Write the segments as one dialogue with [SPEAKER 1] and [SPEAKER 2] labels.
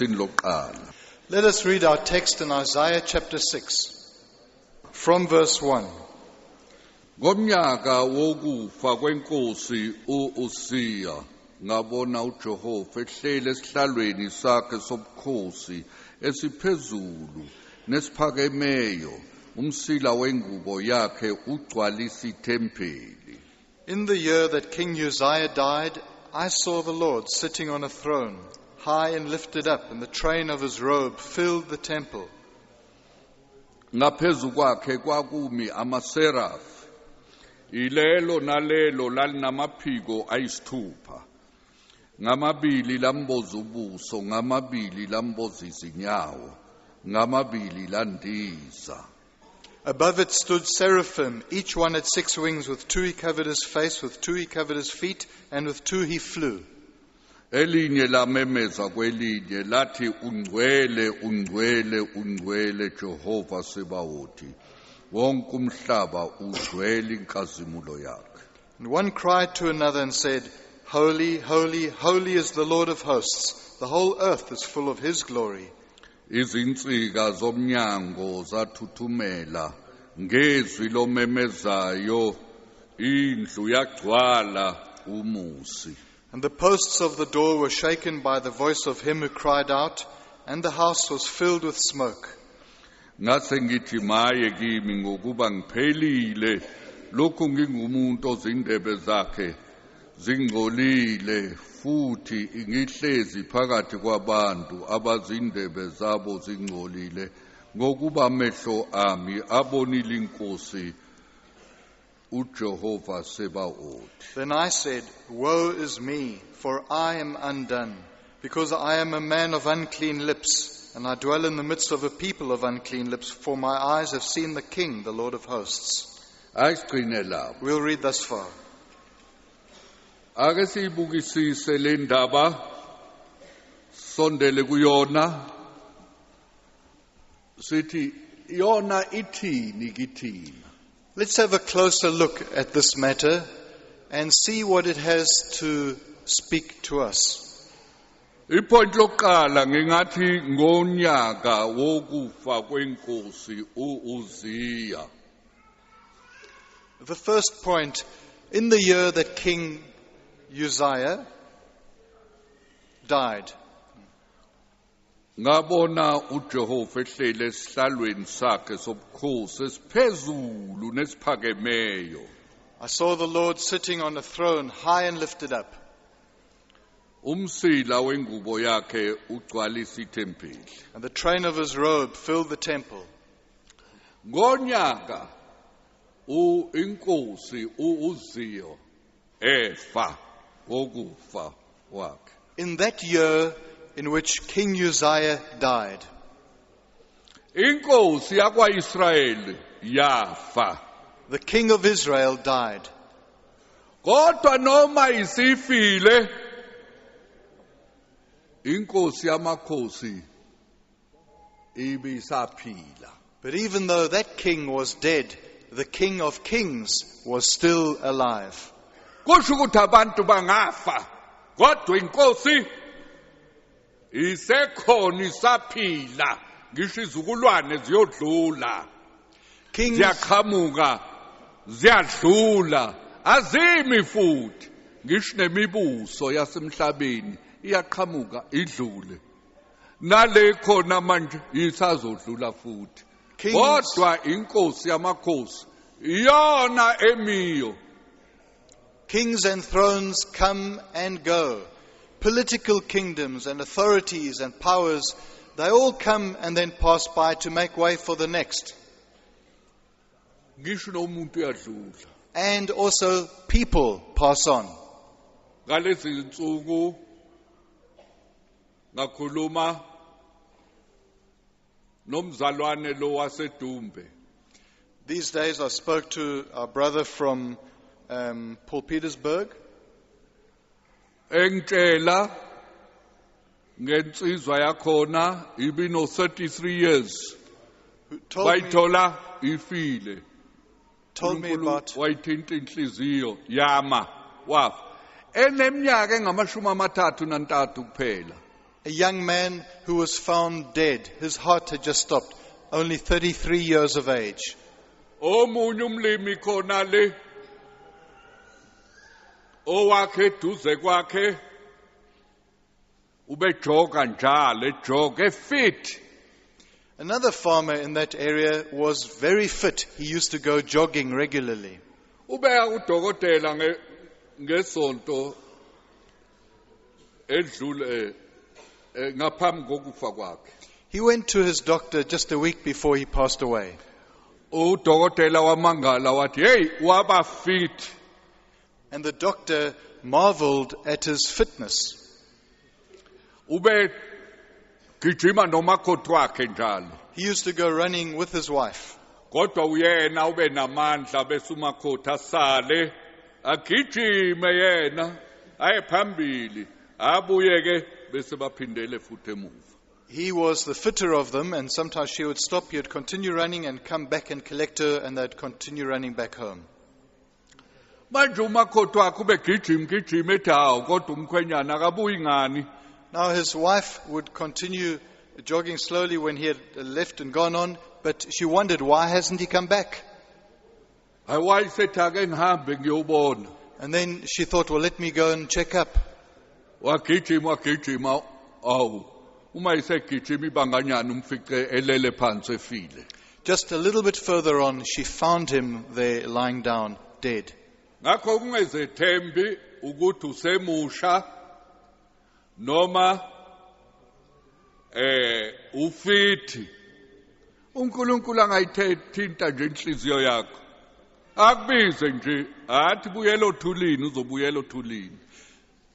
[SPEAKER 1] Let us read our text in Isaiah chapter 6, from verse 1.
[SPEAKER 2] Ngomnyaka wokufa kwenkosi uUsiya ngabona uJehova ehlele esihlalweni sakhe sobukhosi esiphezulu nesiphakemeyo umsila wengubo yakhe ugcwalisa ithempeli.
[SPEAKER 1] In the year that King Uzziah died, I saw the Lord sitting on a throne, high and lifted up, and the train of his robe filled the temple.
[SPEAKER 2] Ngaphezu kwakhe kwakumi amaserafi, ilelo nalelo lalinamaphiko ayisithupha. Ngamabili lamboza ubuso, ngamabili lamboza izinyawo, ngamabili landiza.
[SPEAKER 1] Above it stood seraphim, each one had 6 wings, with 2 he covered his face, with 2 he covered his feet, and with 2 he flew.
[SPEAKER 2] Elinye lamemeza kwelinye lathi ungcwele ungcwele ungcwele Jehova Sebawothi, wonke umhlaba ugcwele inkazimulo yakhe.
[SPEAKER 1] And one cried to another and said, Holy, holy, holy is the Lord of hosts. The whole earth is full of his glory.
[SPEAKER 2] Izinsika zomnyango zathuthumela ngezwi lomemezayo, indlu yagcwala umusi.
[SPEAKER 1] And the posts of the door were shaken by the voice of him who cried out, and the house was filled with smoke.
[SPEAKER 2] Ngase ngithi maye kimi ngokuba ngiphelile, lokhu ngingumuntu ozindebe zakhe zingcolile, futhi ngihlezi phakathi kwabantu abazindebe zabo zingcolile, ngokuba amehlo ami abonile inkosi uJehova Sebawothi.
[SPEAKER 1] Then I said, Woe is me, for I am undone, because I am a man of unclean lips, and I dwell in the midst of a people of unclean lips, for my eyes have seen the King, the Lord of hosts. We'll read thus far.
[SPEAKER 2] Ake siyibukisise le ndaba, sondele kuyona, sithi yona ithini kithina.
[SPEAKER 1] Let's have a closer look at this matter and see what it has to speak to us.
[SPEAKER 2] Ipoint lokuqala ngingathi ngonyaka wokufa kwenkosi uUziya.
[SPEAKER 1] The first point, in the year that King Uzziah died,
[SPEAKER 2] ngabona uJehova ehlele esihlalweni sakhe sobukhosi esiphezulu nesiphakemeyo.
[SPEAKER 1] I saw the Lord sitting on a throne, high and lifted up.
[SPEAKER 2] Umsila wengubo yakhe ugcwalisa ithempeli.
[SPEAKER 1] And the train of his robe filled the temple.
[SPEAKER 2] Ngonyaka inkosi uUziya efa wokufa wakhe.
[SPEAKER 1] In that year in which King Uzziah died,
[SPEAKER 2] inkosi yakwa-Israyeli yafa.
[SPEAKER 1] The king of Israel died.
[SPEAKER 2] Kodwa noma isifile, inkosi yamakhosi ibisaphila.
[SPEAKER 1] But even though that king was dead, the King of Kings was still alive.
[SPEAKER 2] Kusho ukuthi abantu bangafa, kodwa inkosi isekhona isaphila, ngisho izukulwane ziyodlula.
[SPEAKER 1] Kings
[SPEAKER 2] ziyaqhamuka, ziyadlula, azimi futhi. Ngisho nemibuso yasemhlabeni iyaqhamuka idlule. Nale khona manje isazodlula futhi. Kodwa inkosi yamakhosi iyona emiyo.
[SPEAKER 1] Kings and thrones come and go. Political kingdoms and authorities and powers, they all come and then pass by to make way for the next.
[SPEAKER 2] Ngisho nomuntu uyadlula.
[SPEAKER 1] And also people pass on.
[SPEAKER 2] Ngalezi insuku ngakhuluma nomzalwane lo waseDumbe.
[SPEAKER 1] These days I spoke to our brother from Paul Petersburg.
[SPEAKER 2] Engitshela ngensizwa yakhona ibino 33 years. Bayithola ifile.
[SPEAKER 1] Told me about
[SPEAKER 2] wayithinta inhliziyo yama wafa. Eneminyaka engamashumi amathathu nantathu kuphela.
[SPEAKER 1] A young man who was found dead. His heart had just stopped. Only 33 years of age.
[SPEAKER 2] Omunye umlimi khona le owakhe duze kwakhe ubejoga njalo ejoga efit.
[SPEAKER 1] Another farmer in that area was very fit. He used to go jogging regularly.
[SPEAKER 2] Ubeya udokotela ngesonto edlule ngaphambi kokufa kwakhe.
[SPEAKER 1] He went to his doctor just a week before he passed away.
[SPEAKER 2] Udokotela wamangala wathi hey waba fit.
[SPEAKER 1] And the doctor marveled at his fitness.
[SPEAKER 2] Ube gijima nomakoti wakhe njalo.
[SPEAKER 1] He used to go running with his wife.
[SPEAKER 2] Kodwa uyena ube namandla bese umakoti asale agijime yena aye phambili abuye ke bese baphindele futhi emuva.
[SPEAKER 1] He was the fitter of them, and sometimes she would stop, he would continue running and come back and collect her, and they'd continue running back home.
[SPEAKER 2] Manje umakoti wakhe ubegijima ethi hawu kodwa umkhwenyana akabuyi ngani.
[SPEAKER 1] Now his wife would continue jogging slowly when he had left and gone on, but she wondered, why hasn't he come back?
[SPEAKER 2] Ayisethi ake ngihambe ngiyobona.
[SPEAKER 1] And then she thought, well, let me go and check up.
[SPEAKER 2] Wagijima awu uma isegijima ibanganyana umfice elele phansi efile.
[SPEAKER 1] Just a little bit further on, she found him there lying down, dead.
[SPEAKER 2] Ngakho kungezethembi ukuthi usemusha noma ufithi. uNkulunkulu angayithinta nje inhliziyo yakho. Akubize nje athi buyela othulini uzobuyela othulini.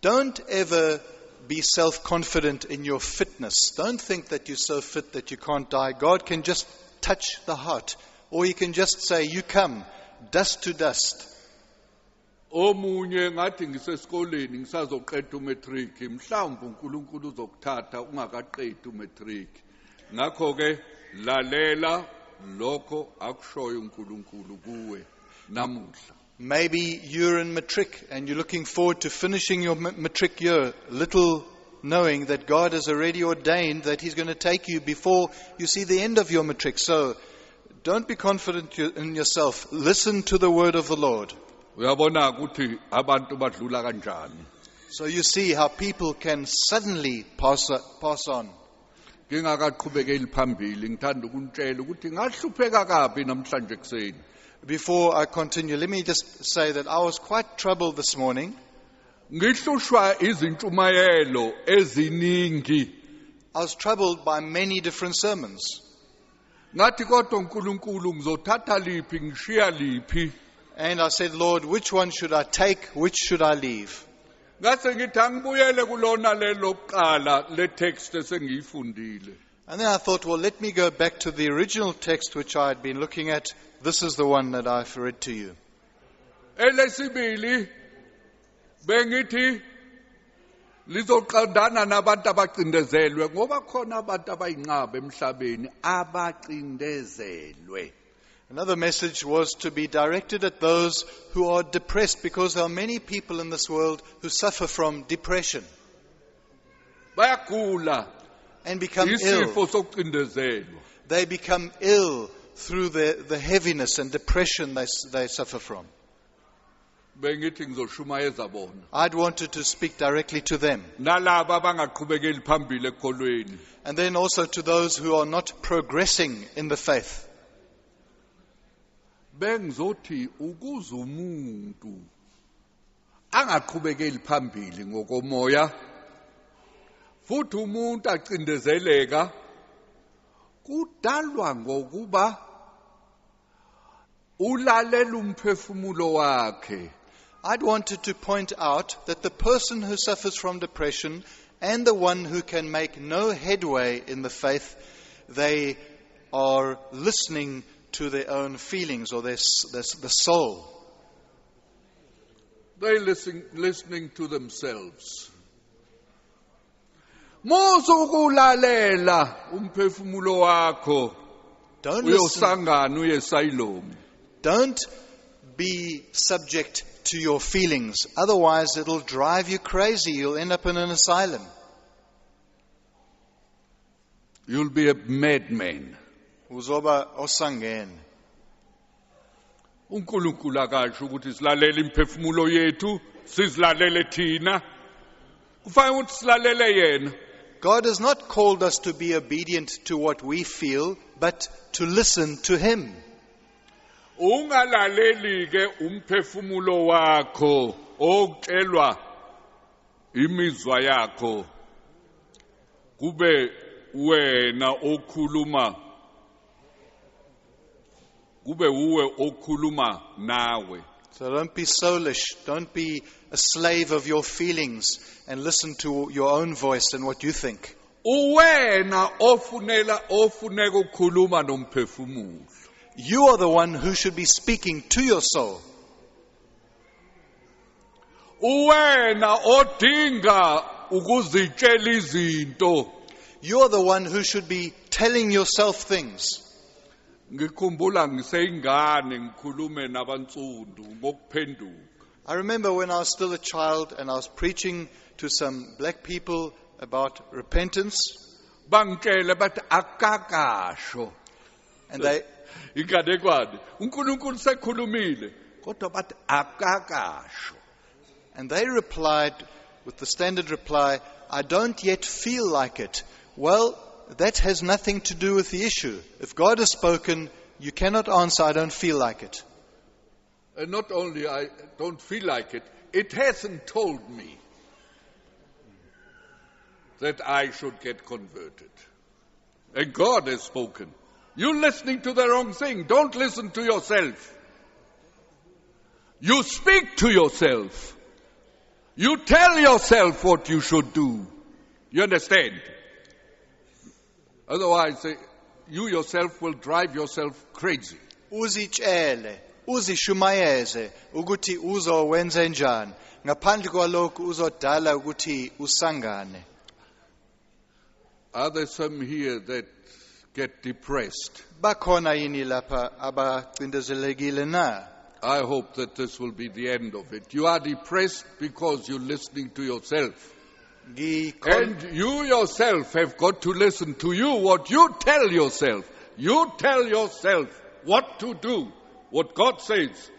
[SPEAKER 1] Don't ever be self-confident in your fitness. Don't think that you're so fit that you can't die. God can just touch the heart. Or He can just say, you come, dust to dust.
[SPEAKER 2] Omunye ngathi ngisesikoleni ngisazoqeda umatric mhlawumbe uNkulunkulu uzokuthatha ungakaqedi umatric. Ngakho ke lalela lokho akushoyo uNkulunkulu kuwe namuhla.
[SPEAKER 1] Maybe you're in matric and you're looking forward to finishing your matric year, little knowing that God has already ordained that He's going to take you before you see the end of your matric. So don't be confident in yourself. Listen to the word of the Lord.
[SPEAKER 2] Uyabona ukuthi abantu badlula kanjani.
[SPEAKER 1] So you see how people can suddenly pass on.
[SPEAKER 2] Ngingakaqhubekeli phambili ngithanda ukuntshela ukuthi ngahlupheka kabi namhlanje ekseni.
[SPEAKER 1] Before I continue, let me just say that I was quite troubled this morning.
[SPEAKER 2] Ngihlushwa izintshumayelo eziningi.
[SPEAKER 1] I was troubled by many different sermons.
[SPEAKER 2] Ngathi kodwa uNkulunkulu ngizothatha liphi ngishiya liphi.
[SPEAKER 1] And I said, Lord, which one should I take? Which should I leave?
[SPEAKER 2] Ngase ngithi angibuyele kulona lelo kuqala le text esengiyifundile.
[SPEAKER 1] And then I thought, well, let me go back to the original text which I had been looking at. This is the one that I've read to you.
[SPEAKER 2] Elesibili bengithi lizoqandana nabantu abacindezelwe ngoba khona abantu abayinqaba emhlabeni abacindezelwe.
[SPEAKER 1] Another message was to be directed at those who are depressed, because there are many people in this world who suffer from depression
[SPEAKER 2] Bayagula
[SPEAKER 1] and become
[SPEAKER 2] isifo
[SPEAKER 1] ill.
[SPEAKER 2] sokucindezelwa.
[SPEAKER 1] They become ill through the heaviness and depression they suffer from.
[SPEAKER 2] Bengithi ngizoshumayeza bona.
[SPEAKER 1] I'd wanted to speak directly to them.
[SPEAKER 2] Nalabo abangaqhubekeli phambili ekholweni.
[SPEAKER 1] And then also to those who are not progressing in the faith.
[SPEAKER 2] Bengizothi ukuze umuntu angaqhubekeli phambili ngokomoya futhi umuntu acindezeleka kudalwa ngokuba ulalela umphefumulo wakhe.
[SPEAKER 1] I'd wanted to point out that the person who suffers from depression and the one who can make no headway in the faith, they are listening to their own feelings or the soul.
[SPEAKER 2] They're listening to themselves. Mosokulalela umphefumulo wakho uyosangana uyesayilom.
[SPEAKER 1] Don't be subject to your feelings. Otherwise, it'll drive you crazy. You'll end up in an asylum.
[SPEAKER 2] you'll be a madman.
[SPEAKER 1] uzoba osangene.
[SPEAKER 2] uNkulunkulu akasho ukuthi silalele imphefumulo yethu sizilalele thina kufanele ukuthi silalele yena.
[SPEAKER 1] God has not called us to be obedient to what we feel, but to listen to Him.
[SPEAKER 2] Ungalaleli ke umphefumulo wakho ocelwa imizwa yakho kube wena okhuluma kube uwe okhuluma nawe.
[SPEAKER 1] So don't be soulish. Don't be a slave of your feelings and listen to your own voice and what you think.
[SPEAKER 2] Uwena ofuneka ukukhuluma nomphefumulo.
[SPEAKER 1] You are the one who should be speaking to your soul.
[SPEAKER 2] Uwena odinga ukuzitshela izinto.
[SPEAKER 1] You are the one who should be telling yourself things.
[SPEAKER 2] Ngikhumbula ngiseyingane ngikhulume nabantsundu ngokuphenduka.
[SPEAKER 1] I remember when I was still a child and I was preaching to some black people about repentance,
[SPEAKER 2] Bangitshele bathi akakasho.
[SPEAKER 1] and they
[SPEAKER 2] Ingadekwane uNkulunkulu sekhulumile kodwa bathi akakasho.
[SPEAKER 1] replied with the standard reply, I don't yet feel like it. Well, that has nothing to do with the issue. If God has spoken, you cannot answer, I don't feel like it.
[SPEAKER 2] And not only I don't feel like it, it hasn't told me that I should get converted. And God has spoken. You're listening to the wrong thing. Don't listen to yourself. You speak to yourself. You tell yourself what you should do. You understand? Otherwise, you yourself will drive yourself crazy.
[SPEAKER 1] Uzitshele, uzishumayeze ukuthi uzowenza njani. Ngaphandle kwalokho uzodala ukuthi usangane.
[SPEAKER 2] Are there some here that get depressed?
[SPEAKER 1] Bakhona yini lapha abacindezelekile na?
[SPEAKER 2] I hope that this will be the end of it. You are depressed because you're listening to yourself. And you yourself have got to listen to you, what you tell yourself. You tell yourself what to do, what God says.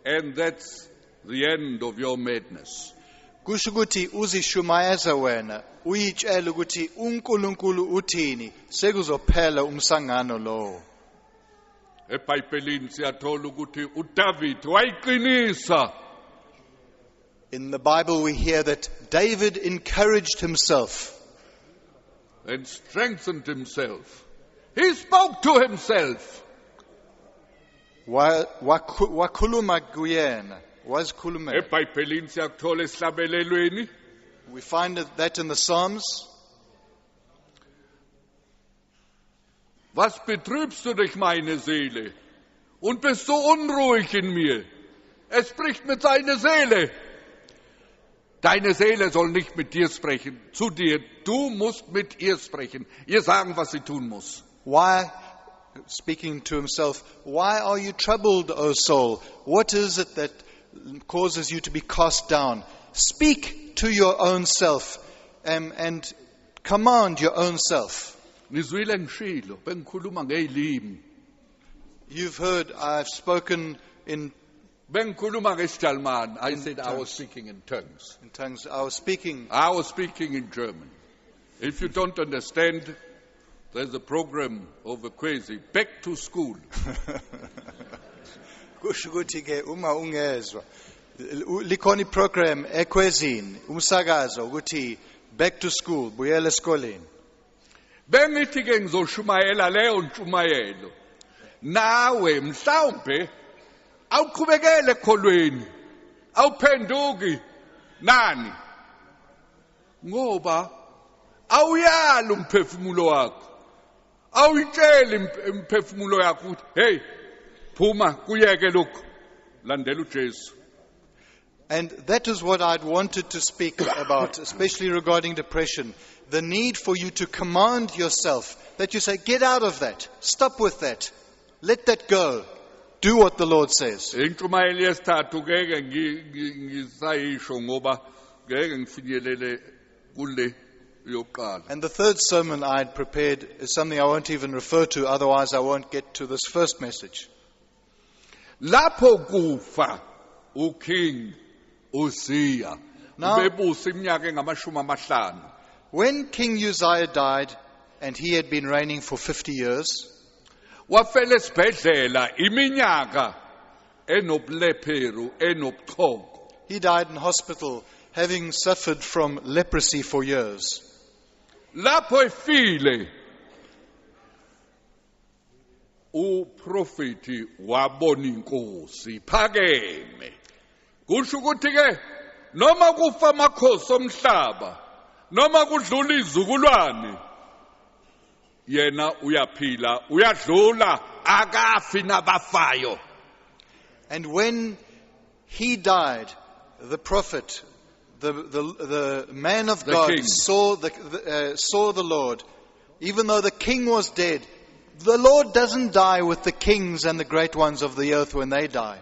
[SPEAKER 2] And that's the end of your madness.
[SPEAKER 1] Kusho ukuthi uzishumayeza wena, uyitshela ukuthi uNkulunkulu uthini, sekuzophela umsangano lowo.
[SPEAKER 2] eBhayibhelini siyathola ukuthi uDavid wayiqinisa.
[SPEAKER 1] In the Bible we hear that David encouraged himself
[SPEAKER 2] and strengthened himself. He spoke to himself.
[SPEAKER 1] wakhuluma kuyena, wazikhulumela.
[SPEAKER 2] eBhayibhelini siyakuthola esihlabelelweni.
[SPEAKER 1] We find that in the Psalms.
[SPEAKER 2] Was betrübst du dich, meine Seele? Und bist so unruhig in mir? Er spricht mit seiner Seele. Deine Seele soll nicht mit dir sprechen, zu dir. Du musst mit ihr sprechen, ihr sagen, was sie tun muss.
[SPEAKER 1] Why, speaking to himself, why are you troubled, O soul? What is it that causes you to be cast down? Speak to your own self and command your own self.
[SPEAKER 2] Nizwile ngishilo, bengikhuluma ngezilimi.
[SPEAKER 1] You've heard I've spoken in
[SPEAKER 2] Bengikhuluma ngesiJalimane. I said I was speaking in tongues.
[SPEAKER 1] tongues. I was speaking
[SPEAKER 2] in German. If you don't understand, there's a program over Kwezi, back to school.
[SPEAKER 1] kusho ukuthi ke uma ungezwa likhona iprogram eKwezini umsakazo ukuthi back to school, buyela esikoleni.
[SPEAKER 2] Bengithi ke ngizoshumayela leyo ntshumayelo. Nawe mhlawumbe awuqhubekele ekholweni. Awuphenduki nani? Ngoba awuyala umphefumulo wakho. Awuyitshela imphefumulo yakho ukuthi hey, phuma kuyeke lokho. Landela uJesu.
[SPEAKER 1] And that is what I'd wanted to speak about, especially regarding depression. The need for you to command yourself, that you say, get out of that, stop with that, let that go, do what the Lord says.
[SPEAKER 2] Intshumayelo yesithathu ngeke ngisayisho ngoba ngeke ngifinyelele kule yokuqala.
[SPEAKER 1] And the third sermon I had prepared is something I won't even refer to, otherwise I won't get to this first message.
[SPEAKER 2] Lapho kufa uKing Uzziya
[SPEAKER 1] Now-
[SPEAKER 2] ubebusa iminyaka engamashumi 50.
[SPEAKER 1] When King Uzziah died, and he had been reigning for 50 years,
[SPEAKER 2] Wafela esibhedlela iminyaka enobulepheru enobuchoko.
[SPEAKER 1] he died in hospital having suffered from leprosy for years.
[SPEAKER 2] Lapho efile uprofeti wabona inkosi phakeme. Kusho ukuthi ke noma kufa amakhosi omhlaba noma kudlula izukulwane yena uyaphila uyadlula akafi nabafayo.
[SPEAKER 1] And when he died, the prophet, the man of
[SPEAKER 2] The
[SPEAKER 1] God,
[SPEAKER 2] king.
[SPEAKER 1] saw the Lord. Even though the king was dead, the Lord doesn't die with the kings and the great ones of the earth when they die.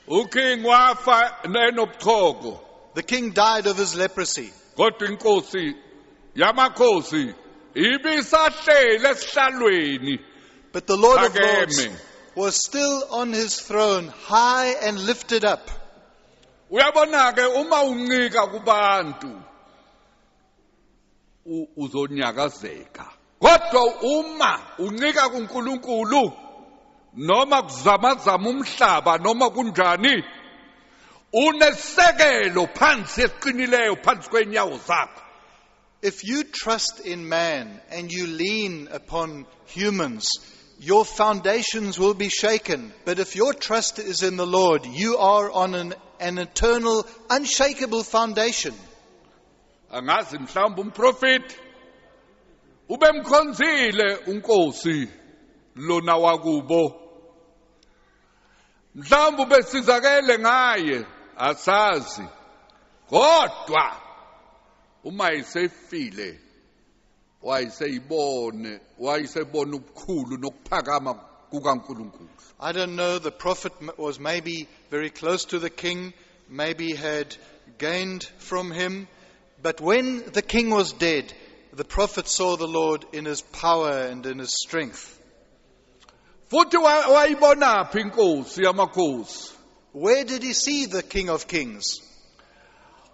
[SPEAKER 2] uKing wafa nenobuchoko
[SPEAKER 1] The king died of his leprosy.
[SPEAKER 2] kodwa inkosi yamakhosi ibisahlele esihlalweni.
[SPEAKER 1] But the Lord of
[SPEAKER 2] Phakeme.
[SPEAKER 1] Lords was still on his throne, high and lifted up.
[SPEAKER 2] Uyabona ke uma uncika kubantu uzonyakazeka. Kodwa uma uncika kuNkulunkulu noma kuzamazama umhlaba noma kunjani unesekelo phansi esiqinileyo phansi kwenyawo zakho.
[SPEAKER 1] If you trust in man and you lean upon humans, your foundations will be shaken. But if your trust is in the Lord, you are on an eternal, unshakable foundation.
[SPEAKER 2] Angazi mhlawumbe umprofeti ubemkhonzile unkosi lona wakubo. Mhlawumbe ubesizakele ngaye asazi. Kodwa uma isefile wayisebona ubukhulu nokuphakama kukaNkulunkulu.
[SPEAKER 1] I don't know, the prophet was maybe very close to the king, maybe had gained from him. But when the king was dead, the prophet saw the Lord in his power and in his strength.
[SPEAKER 2] Futhi wayibona phi inkosi yamakhosi?
[SPEAKER 1] Where did he see the King of Kings?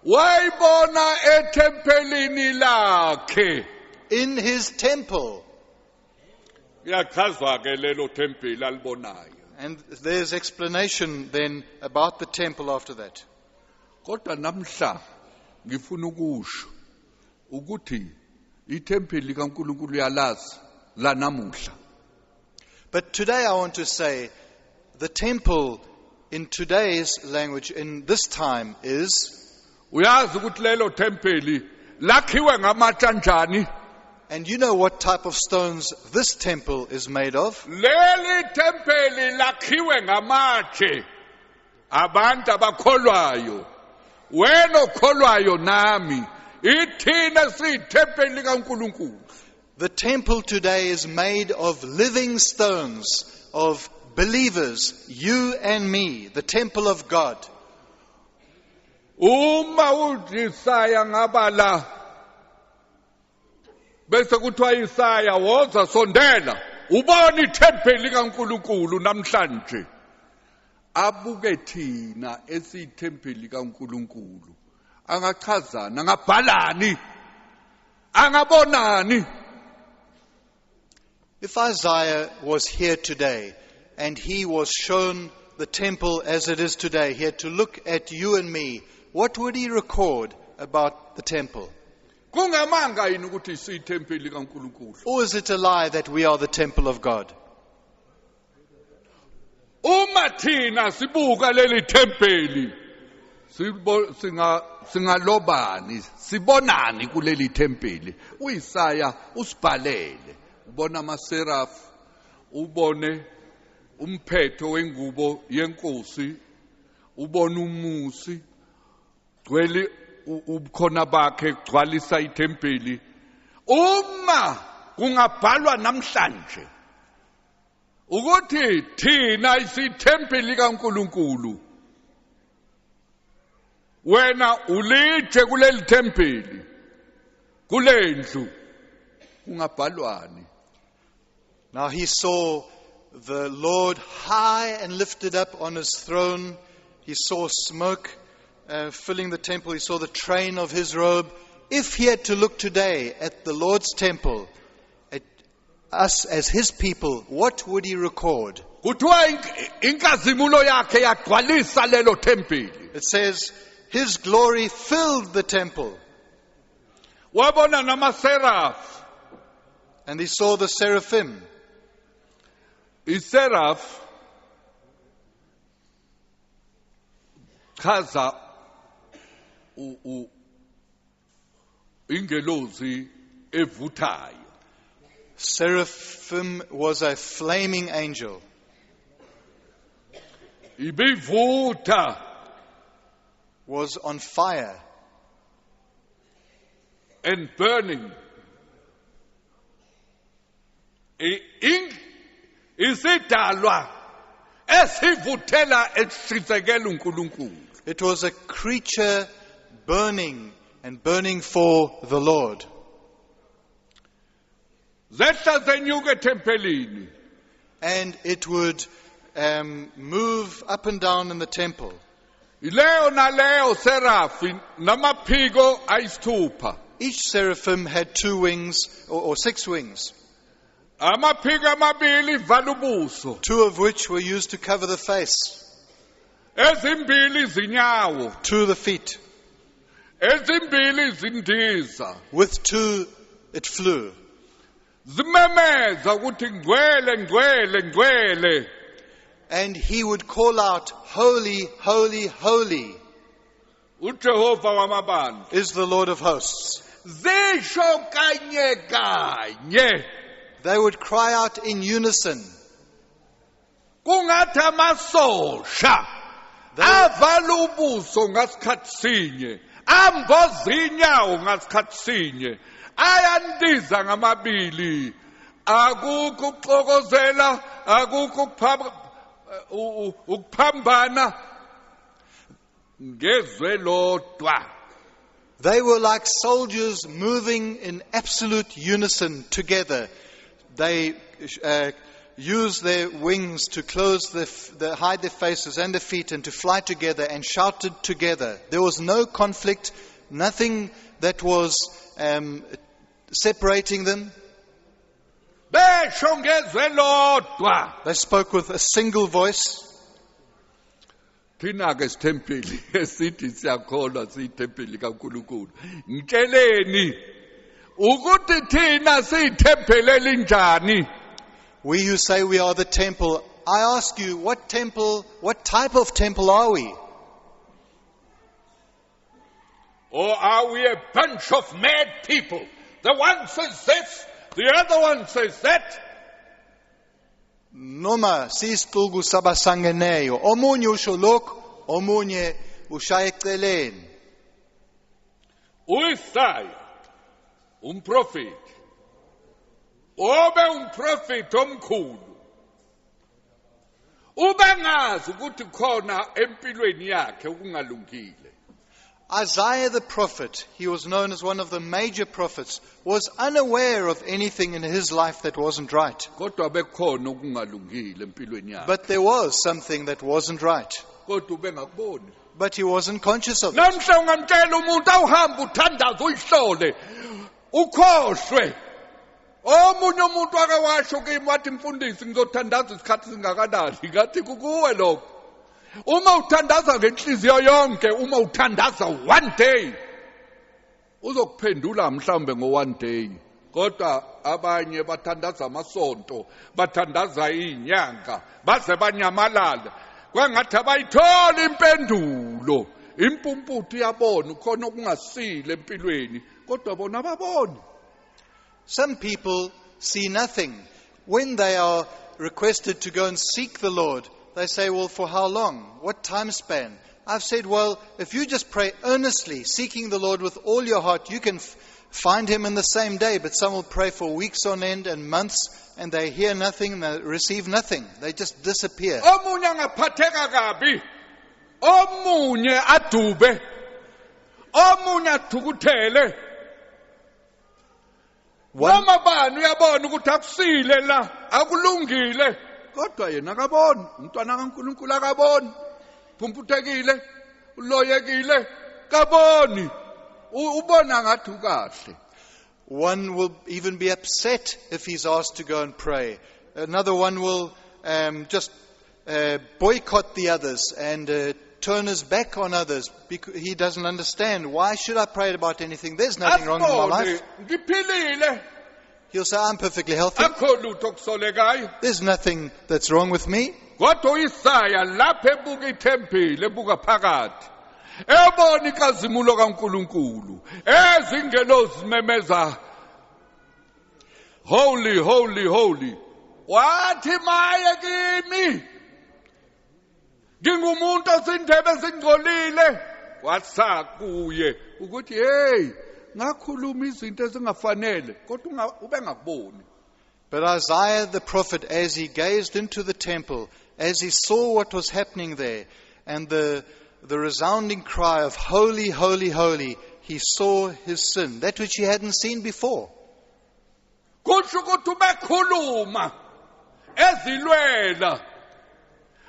[SPEAKER 2] Wayibona ethempelini lakhe.
[SPEAKER 1] In his temple.
[SPEAKER 2] Iyachazwa ke lelo tempeli alibonayo.
[SPEAKER 1] And there's explanation then about the temple after that.
[SPEAKER 2] Kodwa namhla ngifuna ukusho ukuthi ithempeli kaNkulunkulu yalazi la namuhla.
[SPEAKER 1] But today I want to say the temple in today's language, in this time, is,
[SPEAKER 2] Uyazi ukuthi lelo tempeli lakhiwe ngamatshe anjani?
[SPEAKER 1] and you know what type of stones this temple is made of?
[SPEAKER 2] Leli tempeli lakhiwe ngamatshe abantu abakholwayo. Wena okholwayo nami ithina siyithempeli kaNkulunkulu.
[SPEAKER 1] The temple today is made of living stones, of believers, you and me, the temple of God.
[SPEAKER 2] Uma uJisaya ngabala bese kuthiwa Isaya woza sondela ubona ithempeli kaNkulunkulu namhlanje. Abuke thina esiyithempeli kaNkulunkulu angachazana angabhalani angabonani.
[SPEAKER 1] If Isaiah was here today and he was shown the temple as it is today, he had to look at you and me, what would he record about the temple?
[SPEAKER 2] Kungamanga yini ukuthi siyithempeli kaNkulunkulu?
[SPEAKER 1] Or is it a lie that we are the temple of God?
[SPEAKER 2] Uma thina sibuka leli thempeli singalobani sibonani kuleli thempeli? UIsaya usibhalele ubona amaserafu ubone umphetho wengubo yenkosi ubona umusi gcwele ubukhona bakhe kugcwalisa ithempeli. Uma kungabhalwa namhlanje ukuthi thina isithempeli kaNkulunkulu, wena ulitshe kuleli thempeli, kulendlu kungabhalwani.
[SPEAKER 1] Now he saw the Lord high and lifted up on his throne. He saw smoke filling the temple. He saw the train of his robe. If he had to look today at the Lord's temple, at us as his people, what would he record?
[SPEAKER 2] Kuthiwa inkazimulo yakhe yagcwalisa lelo thempeli.
[SPEAKER 1] It says, his glory filled the temple.
[SPEAKER 2] Wabona namaseraph.
[SPEAKER 1] And he saw the seraphim.
[SPEAKER 2] Iseraph chaza ingelosi evuthayo.
[SPEAKER 1] Seraphim was a flaming angel.
[SPEAKER 2] Ibivuta
[SPEAKER 1] Was on fire
[SPEAKER 2] and burning. Isidalwa esivuthela esisekela uNkulunkulu.
[SPEAKER 1] It was a creature burning and burning for the Lord.
[SPEAKER 2] Zehla zenyuke thempelini.
[SPEAKER 1] And it would move up and down in the temple.
[SPEAKER 2] Ileo naleo serafi namaphiko ayisithupha.
[SPEAKER 1] Each seraphim had 2 wings or 6 wings,
[SPEAKER 2] Amaphiko amabili vala ubuso.
[SPEAKER 1] 2 of which were used to cover the face,
[SPEAKER 2] Ezimbili zinyawo.
[SPEAKER 1] 2 the feet.
[SPEAKER 2] Ezimbili zindiza.
[SPEAKER 1] With 2 it flew.
[SPEAKER 2] Zimemeza ukuthi ngcwele ngcwele ngcwele.
[SPEAKER 1] And he would call out, holy, holy, holy
[SPEAKER 2] uJehova wamabandla.
[SPEAKER 1] is the Lord of hosts.
[SPEAKER 2] Zisho kanye kanye.
[SPEAKER 1] They would cry out in unison.
[SPEAKER 2] Kungathi amasosha avala ubuso ngasikhathi sinye, amboza inyawo ngasikhathi sinye, ayandiza ngamabili. Akukho ukuxokozela, akukho ukuphambana, ngezwe lodwa.
[SPEAKER 1] They were like soldiers moving in absolute unison together. They used their wings to close hide their faces and their feet and to fly together and shouted together. There was no conflict, nothing that was separating them.
[SPEAKER 2] Besho ngezwe lodwa.
[SPEAKER 1] They spoke with a single voice.
[SPEAKER 2] Thina ke sithempeli esithi siyakholwa siyithempeli kaNkulunkulu. Ngitsheleni ukuthi thina siyithempeli elinjani?
[SPEAKER 1] We who say we are the temple, I ask you, what type of temple are we?
[SPEAKER 2] Or are we a bunch of mad people? The one says this, the other one says that.
[SPEAKER 1] Noma sisixuku sabasangeneyo, omunye usho lokhu, omunye ushaya eceleni.
[SPEAKER 2] UIsaya umprofeti obe umprofeti omkhulu ubengazi ukuthi khona empilweni yakhe okungalungile.
[SPEAKER 1] Isaiah the prophet, he was known as one of the major prophets, was unaware of anything in his life that wasn't right.
[SPEAKER 2] Kodwa bekhona okungalungile empilweni yakhe.
[SPEAKER 1] But there was something that wasn't right.
[SPEAKER 2] Kodwa ubengakuboni.
[SPEAKER 1] But he wasn't conscious of it.
[SPEAKER 2] Namhla ungamtshela umuntu awuhamba uthandaza uyihlole ukhohlwe. Omunye umuntu ake washo kimi wathi mfundisi ngizothandaza isikhathi singakanani ngathi kukuwe lokho. Uma uthandaza ngenhliziyo yonke, uma uthandaza one day uzokuphendula mhlambe ngo1 day. Kodwa abanye bathandaza amasonto, bathandaza inyanga, baze banyamalala. Kwangathi abayithola impendulo. Impumputhu iyabona khona okungasile empilweni, kodwa bona ababoni.
[SPEAKER 1] Some people see nothing. When they are requested to go and seek the Lord, they say, well, for how long? What time span? I've said, well, if you just pray earnestly, seeking the Lord with all your heart, you can find Him in the same day. But some will pray for weeks on end and months, and they hear nothing, and they receive nothing. They just disappear.
[SPEAKER 2] Omunye angaphatheka kabi, omunye adube, omunye athukuthele, noma bani uyabona ukuthi akusile la akulungile kodwa yena akaboni umntwana kaNkulunkulu akaboni phumputhekile uloyekile kaboni ubona ngathi ukahle.
[SPEAKER 1] One will even be upset if he's asked to go and pray. Another one will just boycott the others and turn his back on others because he doesn't understand. Why should I pray about anything? There's nothing wrong in my life. He'll say, I'm perfectly healthy. There's nothing that's wrong with me.
[SPEAKER 2] Kodwa uIsaya lapha ebuka ithempeli ebuka phakathi ebona ikazimulo kaNkulunkulu ezingelosi memeza holy holy holy wathi maye kimi ngingumuntu osindebe ezingcolile watsa kuye ukuthi hey ngakhuluma izinto ezingafanele kodwa ube ngakuboni.
[SPEAKER 1] But Isaiah the prophet, as he gazed into the temple, as he saw what was happening there, and the resounding cry of holy, holy, holy, he saw his sin, that which he hadn't seen before.
[SPEAKER 2] Kusho ukuthi ubekhuluma ezilwela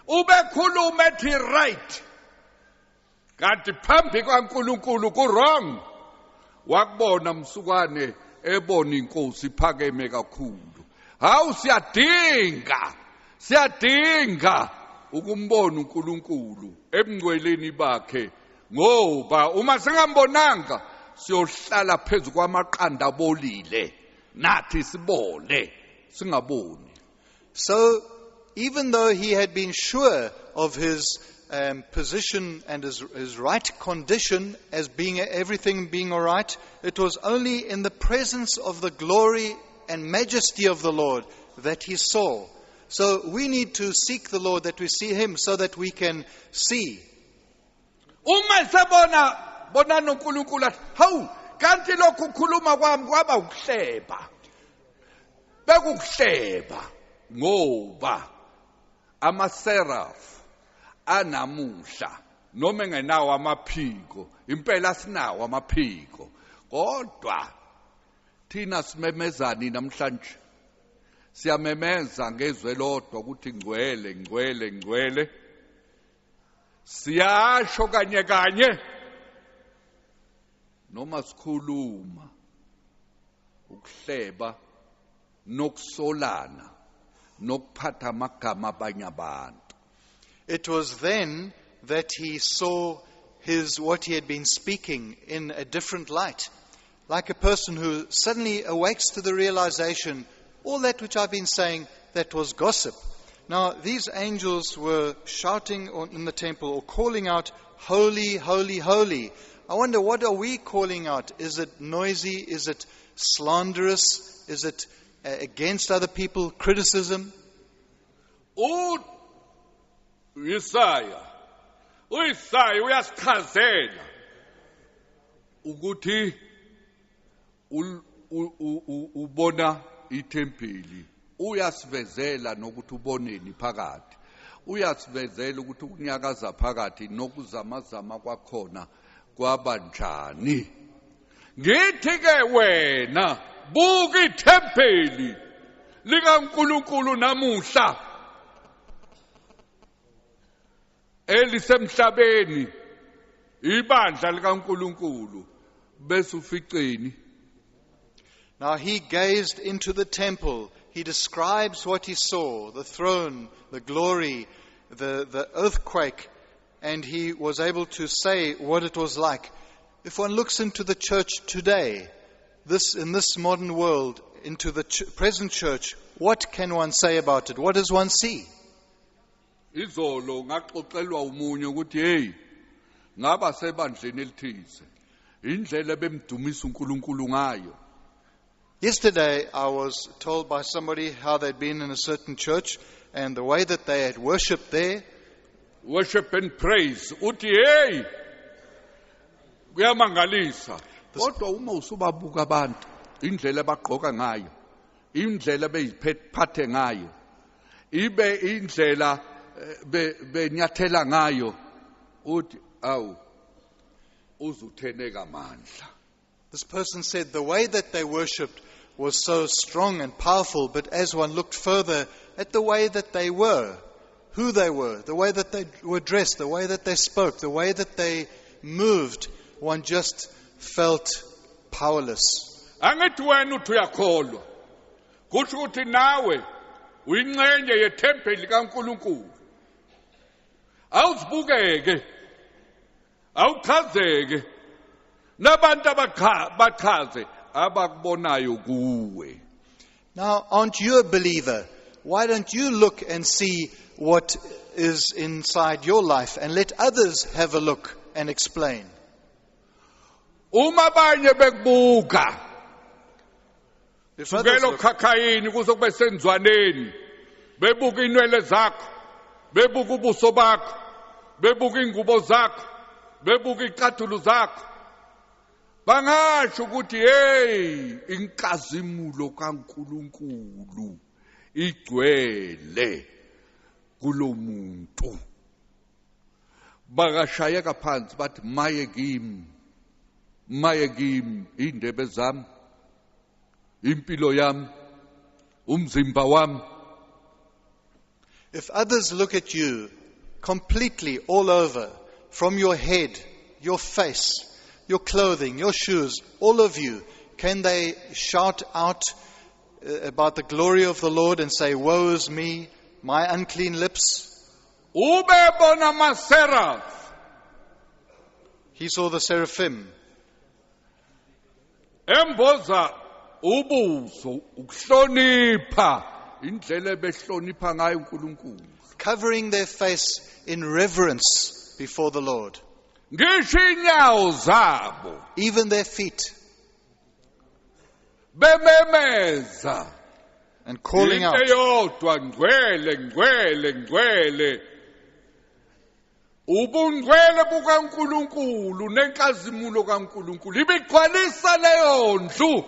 [SPEAKER 2] ubekhuluma ethi right kanti phambi kwaNkulunkulu ku wrong wakubona msukwane ebona inkosi iphakeme kakhulu. Hawu siyadinga ukumbona uNkulunkulu ebungcweleni bakhe ngoba uma singambonanga siyohlala phezu kwamaqanda abolile nathi sibone singaboni.
[SPEAKER 1] So even though he had been sure of his position and his right condition as being everything being all right, it was only in the presence of the glory and majesty of the Lord that he saw. So we need to seek the Lord that we see him so that we can see.
[SPEAKER 2] Uma sabona uNkulunkulu hawu kanti lokhu khuluma kwami kwaba ukuhleba bekuhleba ngoba amaseraph anamuhla noma engenawo amaphiko impela sinawo amaphiko kodwa thina simemezani namhlanje siyamemeza ngezwe lodwa ukuthi ngcwele ngcwele ngcwele siyasho kanye noma sikhuluma ukuhleba nokusolana nokuphatha amagama abanye abantu.
[SPEAKER 1] It was then that he saw what he had been speaking in a different light. Like a person who suddenly awakes to the realization, all that which I've been saying, that was gossip. Now, these angels were shouting in the temple or calling out, holy, holy, holy. I wonder, what are we calling out? Is it noisy? Is it slanderous? Is it against other people, criticism?
[SPEAKER 2] Isaiah uyasichazela ukuthi ubona ithempeli uyasivezela nokuthi uboneni phakathi uyasivezela ukuthi ukunyakaza phakathi nokuzamazama kwakhona kwabanjani. Ngithi ke wena buka ithempeli likaNkulunkulu namuhla elisemhlabeni ibandla likaNkulunkulu bese uficeni.
[SPEAKER 1] Now he gazed into the temple. He describes what he saw, the throne, the glory, the earthquake, and he was able to say what it was like. If one looks into the church today, in this modern world, into the present church, what can one say about it? What does one see?
[SPEAKER 2] Izolo ngaxoxelwa umunye ukuthi hey ngaba sebandleni elithize indlela bemdumisa uNkulunkulu ngayo.
[SPEAKER 1] Yesterday I was told by somebody how they'd been in a certain church and the way that they had worshipped there.
[SPEAKER 2] Worship and praise. Uthi hey kuyamangalisa. Kodwa uma usubabuka abantu indlela abagqoka ngayo indlela beziphethe ngayo ibe indlela benyathela ngayo uthi awu uzutheneka amandla.
[SPEAKER 1] This person said the way that they worshipped was so strong and powerful, but as one looked further at the way that they were, who they were, the way that they were dressed, the way that they spoke, the way that they moved, one just felt powerless.
[SPEAKER 2] Angithi wena uthi uyakholwa. Kusho ukuthi nawe uyingcenye yethempeli kaNkulunkulu. Awuzibukeke. Awuchazeke. Nabantu abachaze abakubonayo kuwe.
[SPEAKER 1] Now, aren't you a believer? Why don't you look and see what is inside your life and let others have a look and explain?
[SPEAKER 2] Uma abanye bekubuka.
[SPEAKER 1] If others
[SPEAKER 2] Sukelo
[SPEAKER 1] look,
[SPEAKER 2] khakhayini kuzokube senzwaneni. Bebuka inwele zakho, bebuka ubuso bakho, bebuka ingubo zakho, bebuka iqathulu zakho. Bangasho ukuthi hey, inkazimulo kaNkulunkulu igcwele kulomuntu. Bagashayeka phansi bathi maye kimi indebe zami, impilo yami, umzimba wami.
[SPEAKER 1] if others look at you completely all over, from your head, your face, your clothing, your shoes, all of you, can they shout out about the glory of the Lord and say, woe is me, my unclean lips?
[SPEAKER 2] Ubebona maseraph.
[SPEAKER 1] He saw the seraphim.
[SPEAKER 2] Emboza ubuso ukuhlonipha indlela ebehlonipha ngayo uNkulunkulu.
[SPEAKER 1] Covering their face in reverence before the Lord.
[SPEAKER 2] Ngisho inyawo zabo
[SPEAKER 1] Even their feet.
[SPEAKER 2] bememeza
[SPEAKER 1] And calling out.
[SPEAKER 2] into yodwa ngcwele. Ubungcwele bukaNkulunkulu nenkazimulo kaNkulunkulu ibigcwalisa leyo ndlu.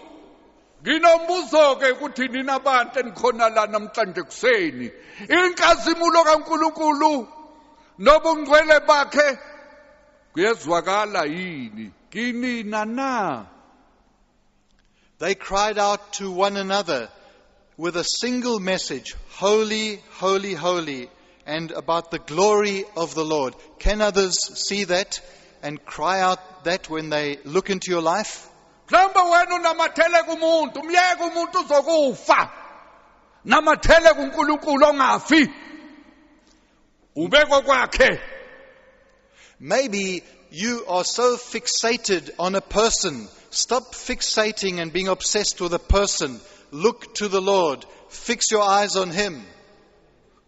[SPEAKER 2] Nginombuzo ke ukuthi nina abantu enikhona la namhlanje kuseni, inkazimulo kaNkulunkulu nobungcwele bakhe kuyezwakala yini kinina na?
[SPEAKER 1] They cried out to one another with a single message, holy, holy, holy, and about the glory of the Lord. Can others see that and cry out that when they look into your life?
[SPEAKER 2] Mhlawumbe wena unamathele kumuntu, umyeke umuntu uzokufa. Namathele kuNkulunkulu ongafi. Ubeko kwakhe.
[SPEAKER 1] Maybe you are so fixated on a person. Stop fixating and being obsessed with a person. Look to the Lord. Fix your eyes on Him.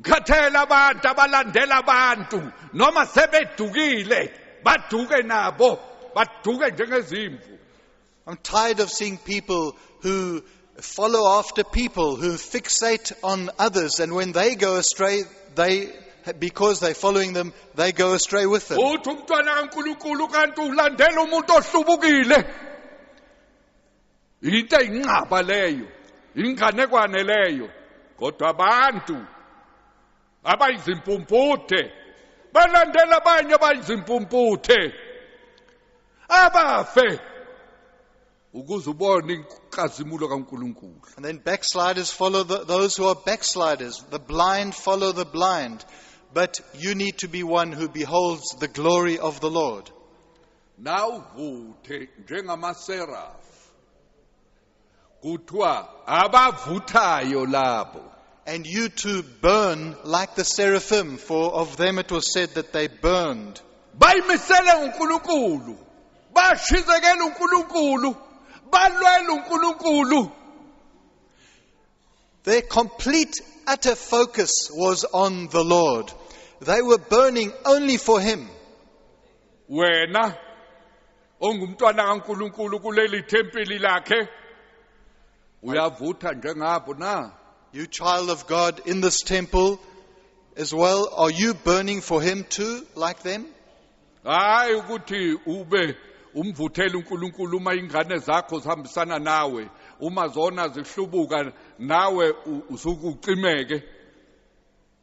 [SPEAKER 2] Ngathela abantu abalandela abantu noma sebedukile baduke nabo baduke njengezimvu.
[SPEAKER 1] I'm tired of seeing people who follow after people, who fixate on others, and when they go astray, because they're following them, they go astray with them.
[SPEAKER 2] Uthi umntwana kaNkulunkulu kanti ulandela umuntu ohlubukile. Into eyinqaba leyo, inganekwane leyo. Kodwa abantu abayizimpumputhe balandela abanye abayizimpumputhe abafe ukuze ubone inkazimulo kaNkulunkulu.
[SPEAKER 1] And then backsliders follow those who are backsliders. The blind follow the blind. But you need to be one who beholds the glory of the Lord.
[SPEAKER 2] Now vuthe njengamaseraph. Kuthiwa abavuthayo labo.
[SPEAKER 1] And you too burn like the seraphim, for of them it was said that they burned.
[SPEAKER 2] Bayimisele uNkulunkulu. Bashizekela uNkulunkulu. Balwela uNkulunkulu.
[SPEAKER 1] Their complete, utter focus was on the Lord. They were burning only for Him.
[SPEAKER 2] Wena ongumntwana kaNkulunkulu kuleli thempeli lakhe uyavutha njengabo na?
[SPEAKER 1] You child of God in this temple as well, are you burning for Him too, like them?
[SPEAKER 2] Hayi ukuthi ube umvuthela uNkulunkulu uma ingane zakho zihambisana nawe, uma zona zihlubuka nawe usukucimeke.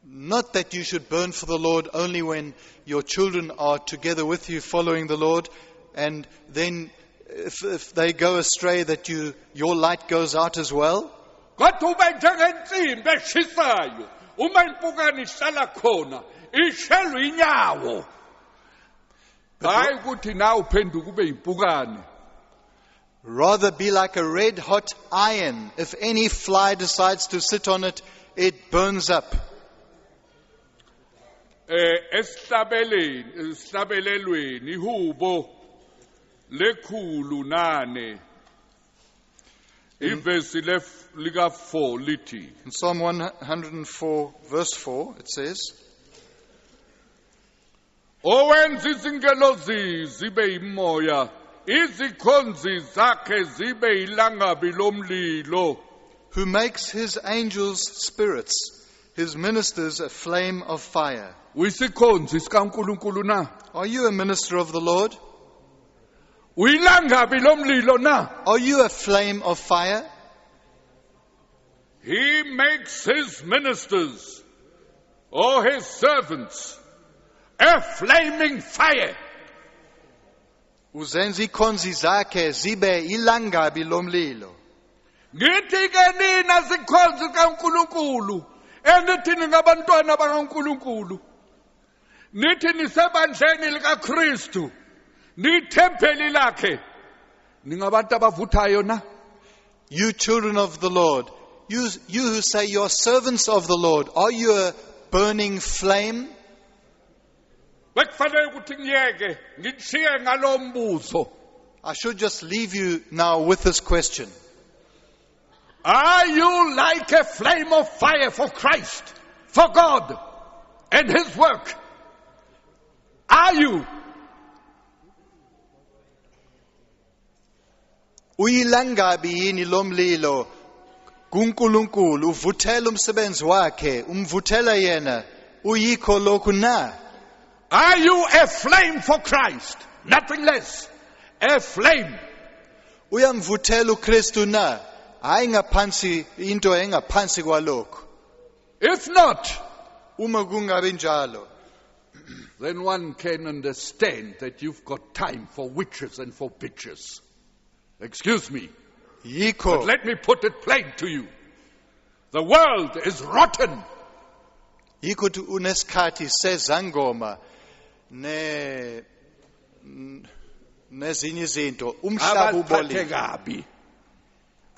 [SPEAKER 1] Not that you should burn for the Lord only when your children are together with you following the Lord, and then if they go astray, that your light goes out as well?
[SPEAKER 2] Kodwa ube njengensimbi eshisayo. Uma impukane ihlala khona, ishelwe inyawo. Hayi ukuthi na uphenduka ube impukane.
[SPEAKER 1] Rather be like a red hot iron. If any fly decides to sit on it, it burns up.
[SPEAKER 2] Esihlabelelweni ihubo lekhulu nane. Ivesi lika 4 lithi.
[SPEAKER 1] In Psalm 104 verse 4 it says,
[SPEAKER 2] Owenza izingelozi zibe imoya, izikhonzi zakhe zibe ilangabi lomlilo.
[SPEAKER 1] who makes his angels spirits, his ministers a flame of fire.
[SPEAKER 2] Uyisikhonzi sikaNkulunkulu na?
[SPEAKER 1] Are you a minister of the Lord?
[SPEAKER 2] Uyilangabi lomlilo na?
[SPEAKER 1] Are you a flame of fire?
[SPEAKER 2] He makes his ministers or his servants a flaming fire.
[SPEAKER 1] Uzenza ikhonzi zakhe zibe ilangabi lomlilo.
[SPEAKER 2] Ngithi ke nina zikhonzi kaNkulunkulu, enithi ningabantwana bakaNkulunkulu, nithi nisebandleni likaKristu, nithempeli lakhe, ningabantu abavuthayo na?
[SPEAKER 1] You children of the Lord, you who say you're servants of the Lord, are you a burning flame?
[SPEAKER 2] Bekufanele ukuthi ngiyeke ngishiye ngalombuzo.
[SPEAKER 1] I should just leave you now with this question.
[SPEAKER 2] Are you like a flame of fire for Christ, for God, and His work? Are you?
[SPEAKER 1] Uyilangabi yini lomlilo kuNkulunkulu, uvuthela umsebenzi wakhe, umvuthela yena, uyikho lokhu na?
[SPEAKER 2] Are you a flame for Christ? Nothing less. A flame.
[SPEAKER 1] Uyamvuthela uKristu na? Hayi ngaphansi into engaphansi kwalokho.
[SPEAKER 2] If not,
[SPEAKER 1] Uma kungabi njalo,
[SPEAKER 2] then one can understand that you've got time for witches and for bitches. Excuse me, but
[SPEAKER 1] yikho
[SPEAKER 2] let me put it plain to you. The world is rotten.
[SPEAKER 1] yikho uthi unesikhathi sezangoma nezinye izinto, umhlaba
[SPEAKER 2] Abaphathe
[SPEAKER 1] ubolile.
[SPEAKER 2] kabi,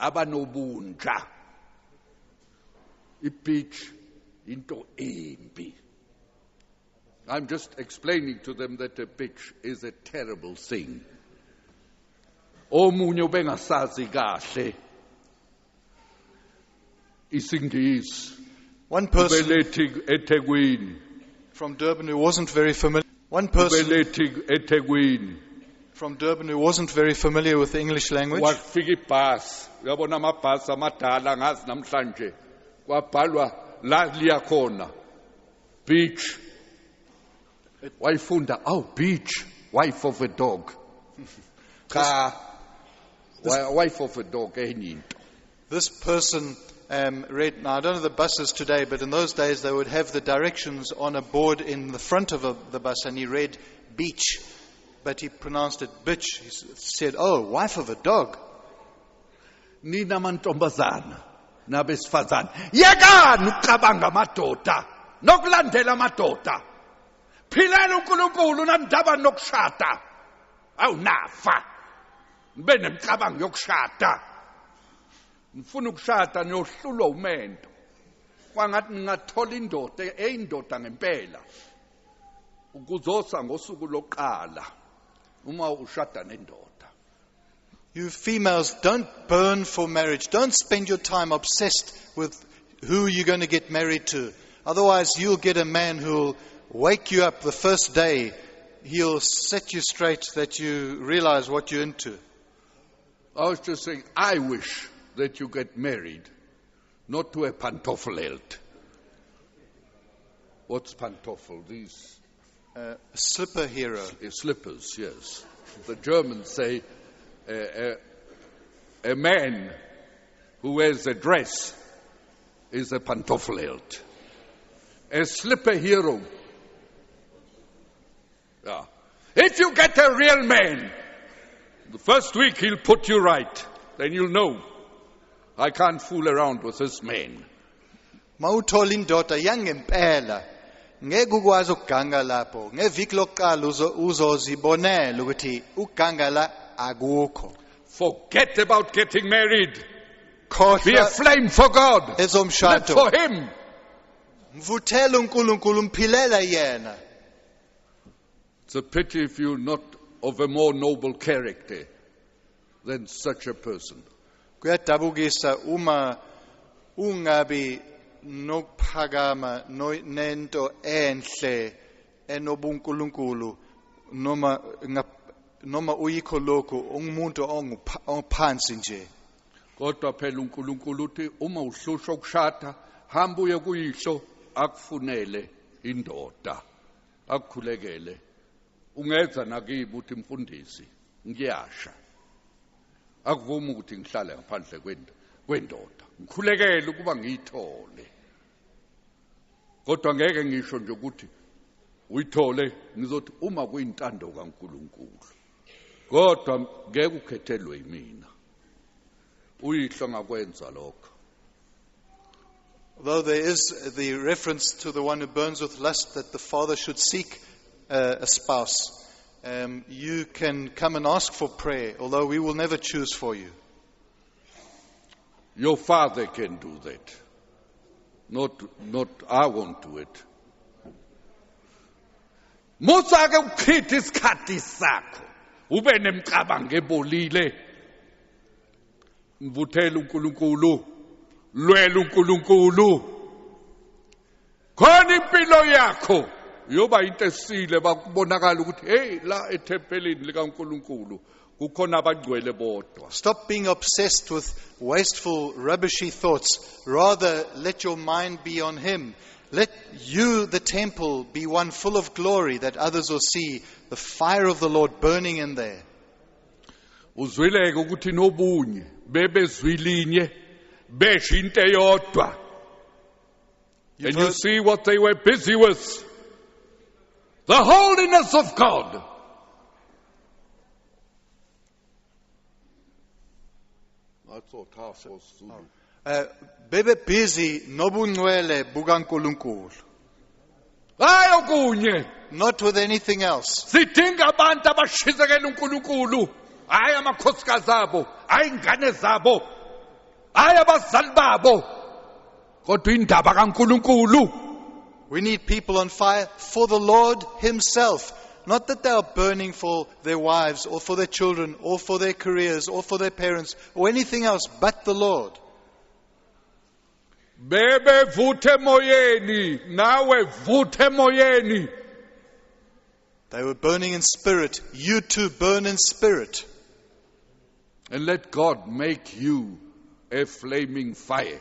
[SPEAKER 2] abanobunja. Ibitch into embi. I'm just explaining to them that a bitch is a terrible thing. Omunye ubengasazi kahle isingisi.
[SPEAKER 1] One person
[SPEAKER 2] Ubelethi eThekwini.
[SPEAKER 1] from Durban who wasn't very familiar. One person
[SPEAKER 2] Ubelethi eThekwini.
[SPEAKER 1] from Durban who wasn't very familiar with the English language.
[SPEAKER 2] Wafika ibhasi. Uyabona amabhasi amadala ngazi namhlanje. Kwabhalwa la liyakhona. Beach. Wayifunda, beach, wife of a dog. Cha. Wife of a dog enye into.
[SPEAKER 1] This person read, now I don't know the buses today, but in those days they would have the directions on a board in the front of the bus, and he read beach, but he pronounced it bitch. He said, wife of a dog.
[SPEAKER 2] Nina mantombazana, nabesifazana. Yekani ukucabanga amadoda, nokulandela amadoda. Philani uNkulunkulu nandaba nokushada. Awunafa. Nibe nemicabango yokushada. Ngifuna ukushada niyohlulwa umento. Kwangathi ningathola indoda eyindoda ngempela. Ukuzosa ngosuku lokuqala uma ushada nendoda.
[SPEAKER 1] You females, don't burn for marriage. Don't spend your time obsessed with who you're going to get married to. Otherwise, you'll get a man who'll wake you up the first day. He'll set you straight that you realize what you're into.
[SPEAKER 2] I was just saying, I wish that you get married, not to a pantoffelheld. What's pantoffel? These
[SPEAKER 1] Slipper hero.
[SPEAKER 2] slippers, yes. The Germans say a man who wears a dress is a pantoffelheld. A slipper hero. Yeah. If you get a real man, The first week he'll put you right. Then you'll know. I can't fool around with this man.
[SPEAKER 1] Mawuthola indoda yangempela ngeke ukwazi ukuganga lapho ngeviki lokuqala uzozibonela ukuthi uganga la akukho.
[SPEAKER 2] Forget about getting married. Be
[SPEAKER 1] Khohlwa
[SPEAKER 2] aflame for God. Live
[SPEAKER 1] ezomshado.
[SPEAKER 2] for him.
[SPEAKER 1] Mvuthela uNkulunkulu mphilela yena.
[SPEAKER 2] It's a pity if you're not of a more noble character than such a person.
[SPEAKER 1] Kuyadabukisa uma ungabi nokuphakama nento enhle enobuNkulunkulu noma uyikho lokho umuntu ongaphansi nje.
[SPEAKER 2] Kodwa phela uNkulunkulu uthi uma uhlushwa ukushada hamba uye kuyihlo akufunele indoda akukhulekele. Ungenza nakibi uthi mfundisi ngiyasha. Akuvumi ukuthi ngihlale ngaphandle kwendoda. Ngikhulekele ukuba ngiyithole. Kodwa ngeke ngisho nje ukuthi uyithole ngizothi uma kuyintando kaNkulunkulu. Kodwa ngeke ukhethelwe yimina. Uyihlo ngakwenza lokho.
[SPEAKER 1] Though there is the reference to the one who burns with lust that the father should seek a spouse, you can come and ask for prayer, although we will never choose for you.
[SPEAKER 2] Your father can do that. Not I won't do it. Musa ke ukhitha isikhathi sakho. Ube nemcabango ebolile. Mvuthela uNkulunkulu. Lwela uNkulunkulu. Khona impilo yakho yoba into esile bakubonakala ukuthi hey la ethempelini likaNkulunkulu kukhona abangcwele bodwa.
[SPEAKER 1] Stop being obsessed with wasteful, rubbishy thoughts. Rather, let your mind be on Him. Let you, the temple, be one full of glory that others will see the fire of the Lord burning in there.
[SPEAKER 2] Uzwileke ukuthi nobunye bebezwilinye besho into eyodwa. And you see what they were busy with. The holiness of God. I thought half was Zulu.
[SPEAKER 1] Bebe busy nobungcwele bukaNkulunkulu.
[SPEAKER 2] Hayi okunye.
[SPEAKER 1] Not with anything else.
[SPEAKER 2] Sidinga abantu abashisekela uNkulunkulu. Hayi amakhosikazi abo, hayi ingane zabo. Hayi abazali babo. Kodwa indaba kaNkulunkulu.
[SPEAKER 1] We need people on fire for the Lord Himself. Not that they are burning for their wives or for their children or for their careers or for their parents or anything else but the Lord.
[SPEAKER 2] Bebe vuthe moyeni, nawe vuthe moyeni.
[SPEAKER 1] They were burning in spirit. You too burn in spirit.
[SPEAKER 2] And let God make you a flaming fire,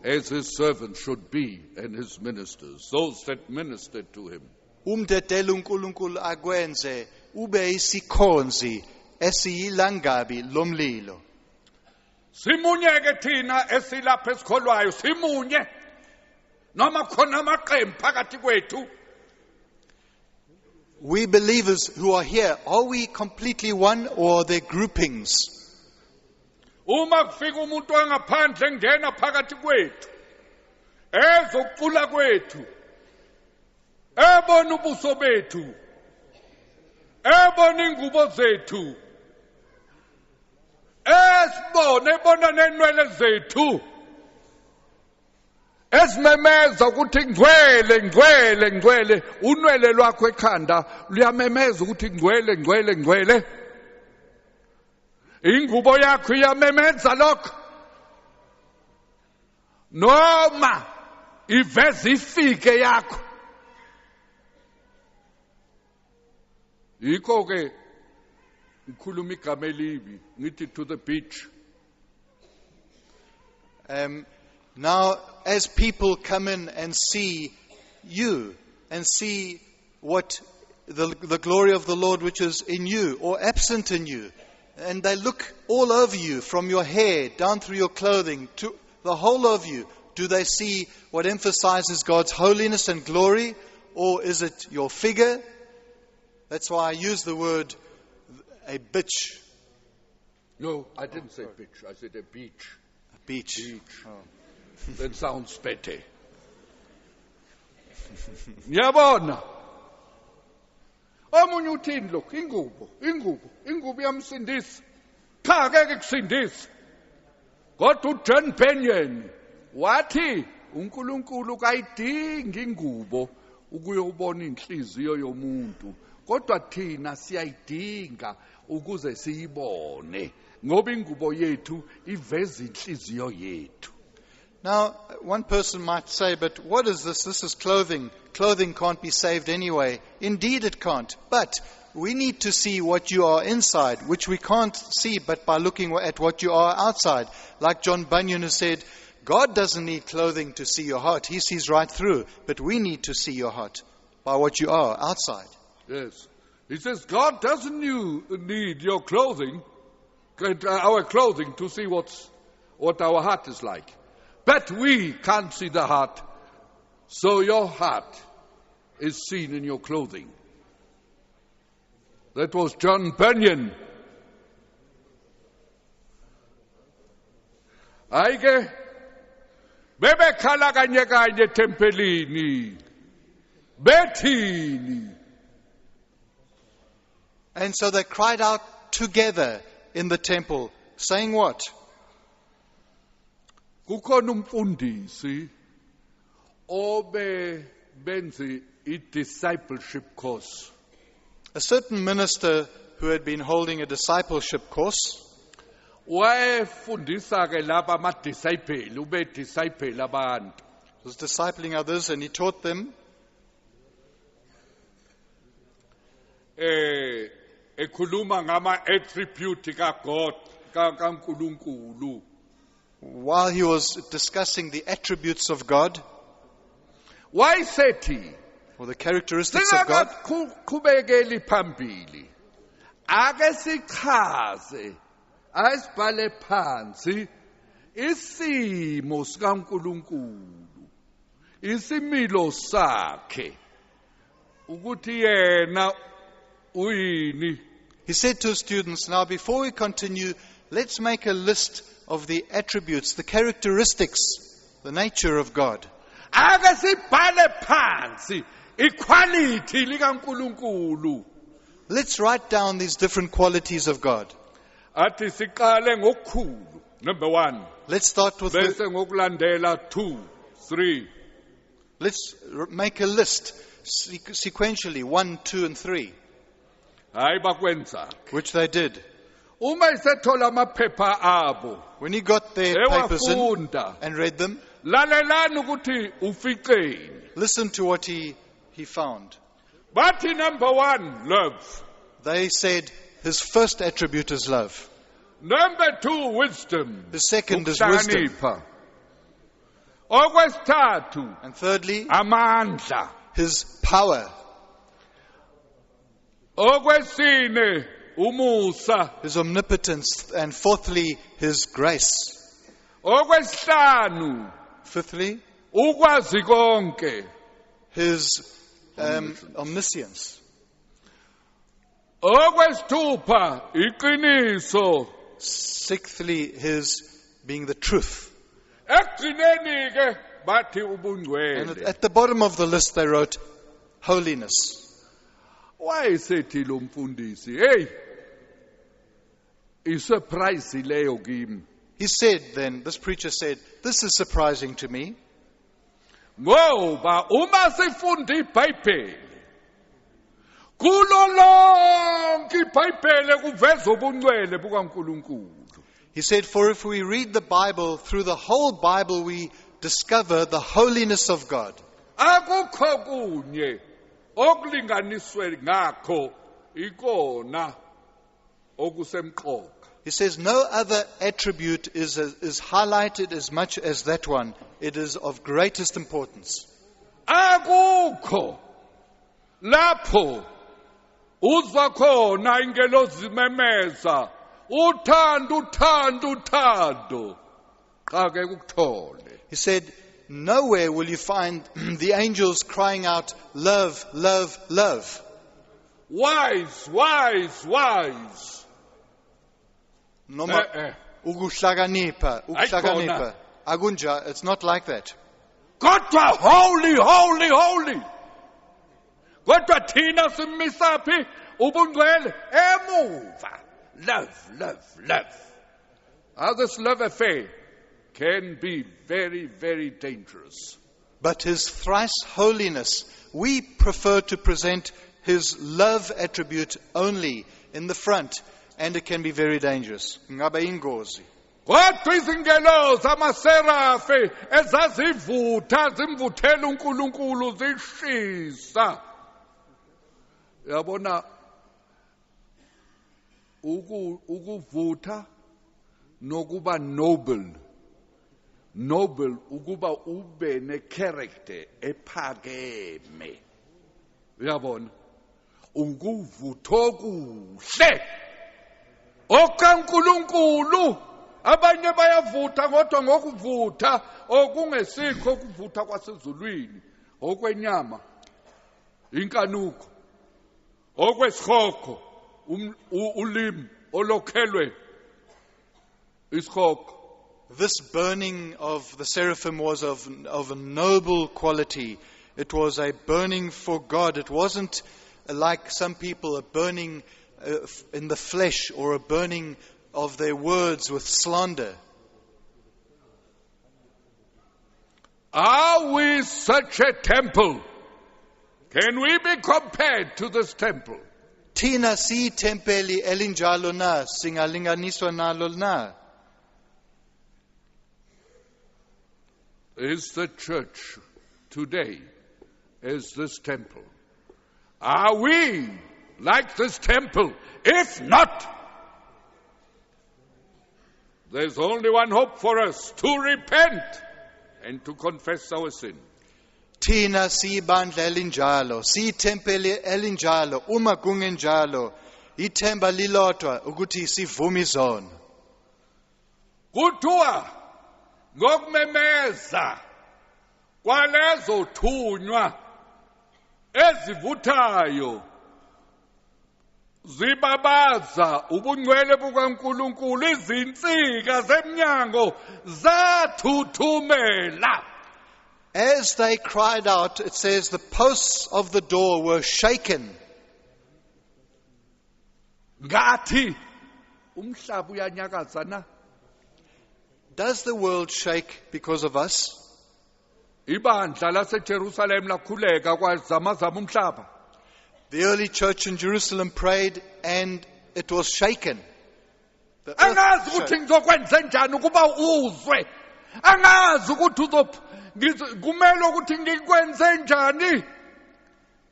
[SPEAKER 2] as His servants should be and His ministers, those that minister to Him.
[SPEAKER 1] Umdedela uNkulunkulu akwenze ube isikhonzi esiyilangabi lomlilo.
[SPEAKER 2] Simunyeke thina esilapha esikholwayo simunye noma khona amaqembu phakathi kwethu.
[SPEAKER 1] We believers who are here, are we completely one or are there groupings?
[SPEAKER 2] Uma kufika umuntu wangaphandle ngena phakathi kwethu ezokucula kwethu ebona ubuso bethu ebona ingubo zethu ebona nenwele zethu esimemeza ukuthi ngcwele ngcwele ngcwele unwele lwakho ekhanda luyamemeza ukuthi ngcwele ngcwele ngcwele ingubo yakho iyamemeza lokho noma iveza ifike yakho yikho ke ngikhuluma igama elibi ngithi to the beach.
[SPEAKER 1] Now, as people come in and see you and see what the glory of the Lord which is in you or absent in you, and they look all over you from your hair down through your clothing to the whole of you, do they see what emphasizes God's holiness and glory, or is it your figure? That's why I use the word a bitch.
[SPEAKER 2] No, I didn't say bitch. I said a beach.
[SPEAKER 1] A beach.
[SPEAKER 2] Beach.
[SPEAKER 1] Oh.
[SPEAKER 2] That sounds better. Ngiyabona. Omunye uthini lo ingubo yamsindisa. Cha akeke kusindisa. Kodwa uJohn Bunyan wathi uNkulunkulu kayidingi ingubo ukuyobona inhliziyo yomuntu. Kodwa thina siyayidinga ukuze siyibone ngoba ingubo yethu iveza inhliziyo yethu.
[SPEAKER 1] Now, one person might say, but what is this? This is clothing. Clothing can't be saved anyway. Indeed it can't. But we need to see what you are inside, which we can't see but by looking at what you are outside. Like John Bunyan has said, God doesn't need clothing to see your heart. He sees right through. But we need to see your heart by what you are outside.
[SPEAKER 2] Yes. He says God doesn't need your clothing, our clothing, to see what our heart is like. But we can't see the heart, so your heart is seen in your clothing. That was John Bunyan. Ayike bebekhala kanye kanye tempelini bethini.
[SPEAKER 1] And so they cried out together in the temple, saying what?
[SPEAKER 2] Kukhona umfundisi obe benzi i-discipleship course.
[SPEAKER 1] A certain minister who had been holding a discipleship course
[SPEAKER 2] wayefundisa ke laba ama-disciple ube disciple abantu.
[SPEAKER 1] was discipling others, and he taught them
[SPEAKER 2] ekhuluma ngama-attribute kaGod kaNkulunkulu.
[SPEAKER 1] while he was discussing the attributes of God,
[SPEAKER 2] Wayesethi
[SPEAKER 1] or the characteristics of God.
[SPEAKER 2] singakakhubekeli phambili ake sichaze asibhale phansi isimo sikaNkulunkulu, isimilo sakhe, ukuthi yena uyini.
[SPEAKER 1] He said to his students, now before we continue, let's make a list of the attributes, the characteristics, the nature of God.
[SPEAKER 2] Ake sibhale phansi equality likaNkulunkulu.
[SPEAKER 1] Let's write down these different qualities of God.
[SPEAKER 2] Athi siqale ngokukhulu, number 1.
[SPEAKER 1] Let's start with
[SPEAKER 2] Bese ngokulandela 2, 3.
[SPEAKER 1] let's make a list sequentially, 1, 2, and 3,
[SPEAKER 2] Hayi bakwenza.
[SPEAKER 1] which they did.
[SPEAKER 2] Uma isethola amaphepha abo,
[SPEAKER 1] When he got their papers in
[SPEAKER 2] ewafunda,
[SPEAKER 1] and read them,
[SPEAKER 2] lalelani ukuthi uficeni.
[SPEAKER 1] listen to what he found.
[SPEAKER 2] Bathi number 1, love.
[SPEAKER 1] They said his first attribute is love.
[SPEAKER 2] Number 2, wisdom.
[SPEAKER 1] The second is wisdom.
[SPEAKER 2] Ukuhlakanipha. Okwesithathu,
[SPEAKER 1] And thirdly,
[SPEAKER 2] amandla.
[SPEAKER 1] his power,
[SPEAKER 2] Okwesine, umusa.
[SPEAKER 1] his omnipotence, and fourthly, his grace.
[SPEAKER 2] Okwesihlanu,
[SPEAKER 1] Fifthly,
[SPEAKER 2] ukwazi konke.
[SPEAKER 1] his omniscience.
[SPEAKER 2] Okwesithupha, iqiniso.
[SPEAKER 1] Sixthly, his being the truth.
[SPEAKER 2] Ekugcineni ke bathi
[SPEAKER 1] And
[SPEAKER 2] ubungcwele.
[SPEAKER 1] at the bottom of the list they wrote holiness.
[SPEAKER 2] Wayesethi lo mfundisi, hey, isurprise leyo kimi.
[SPEAKER 1] He said then, this preacher said, this is surprising to me,
[SPEAKER 2] Ngoba uma sifunda iBhayibheli, kulo lonke iBhayibheli kuveza ubungcwele bukaNkulunkulu.
[SPEAKER 1] he said, for if we read the Bible, through the whole Bible we discover the holiness of God.
[SPEAKER 2] Akukho kunye okulinganiswe ngakho ikona okusemqoka.
[SPEAKER 1] He says no other attribute is highlighted as much as that one. It is of greatest importance.
[SPEAKER 2] Akukho lapho uzwa khona ingelosi memeza uthando uthando uthando xa ke ukuthole.
[SPEAKER 1] He said, nowhere will you find the angels crying out, love, love, love.
[SPEAKER 2] Wise, wise, wise.
[SPEAKER 1] Noma ukuhlakanipha. Akunja, it's not like that.
[SPEAKER 2] Kodwa holy, holy, holy. Kodwa thina simisaphi ubungcwele emuva. Love, love, love. How this love affair can be very, very dangerous.
[SPEAKER 1] But his thrice holiness, we prefer to present his love attribute only in the front, and it can be very dangerous. Ngaba ingozi.
[SPEAKER 2] Kodwa izingelosi amaserafi ezazivutha zimvuthela uNkulunkulu zishisa. Yabona ukuvutha nokuba noble ukuba ube necharacter ephakeme. Uyabona ukuvutha kuhle okaNkulunkulu. Abanye bayavutha kodwa ngokuvutha okungesikho ukuvutha kwasezulwini okwenyama inkanuko okwesikhoko ulimi olokhelwe isikhoko.
[SPEAKER 1] This burning of the seraphim was of a noble quality. It was a burning for God. It wasn't like some people, a burning in the flesh or a burning of their words with slander.
[SPEAKER 2] Are we such a temple? Can we be compared to this temple?
[SPEAKER 1] Tina si tempeli elinjalo na, singalinganiswa nalo na.
[SPEAKER 2] Is the church today as this temple? Are we like this temple? If not, there's only one hope for us: to repent and to confess our sin.
[SPEAKER 1] Tina si bandla elinjalo, si tempeli elinjalo, uma kungenjalo, ithemba lilodwa ukuthi sivume izono.
[SPEAKER 2] Kuthiwa ngokumemeza kwalezo thunywa ezivuthayo zibabaza ubungcwele bukaNkulunkulu, izinsika zemnyango zathuthumela.
[SPEAKER 1] As they cried out, it says the posts of the door were shaken.
[SPEAKER 2] Ngathi umhlaba uyanyakaza na?
[SPEAKER 1] Does the world shake because of us?
[SPEAKER 2] Ibandla laseJerusalem lakhuleka kwazamazama umhlaba.
[SPEAKER 1] The early church in Jerusalem prayed and it was shaken.
[SPEAKER 2] Angazi ukuthi ngizokwenza njani ukuba uzwe. Angazi ukuthi kumele ukuthi ngikwenze njani.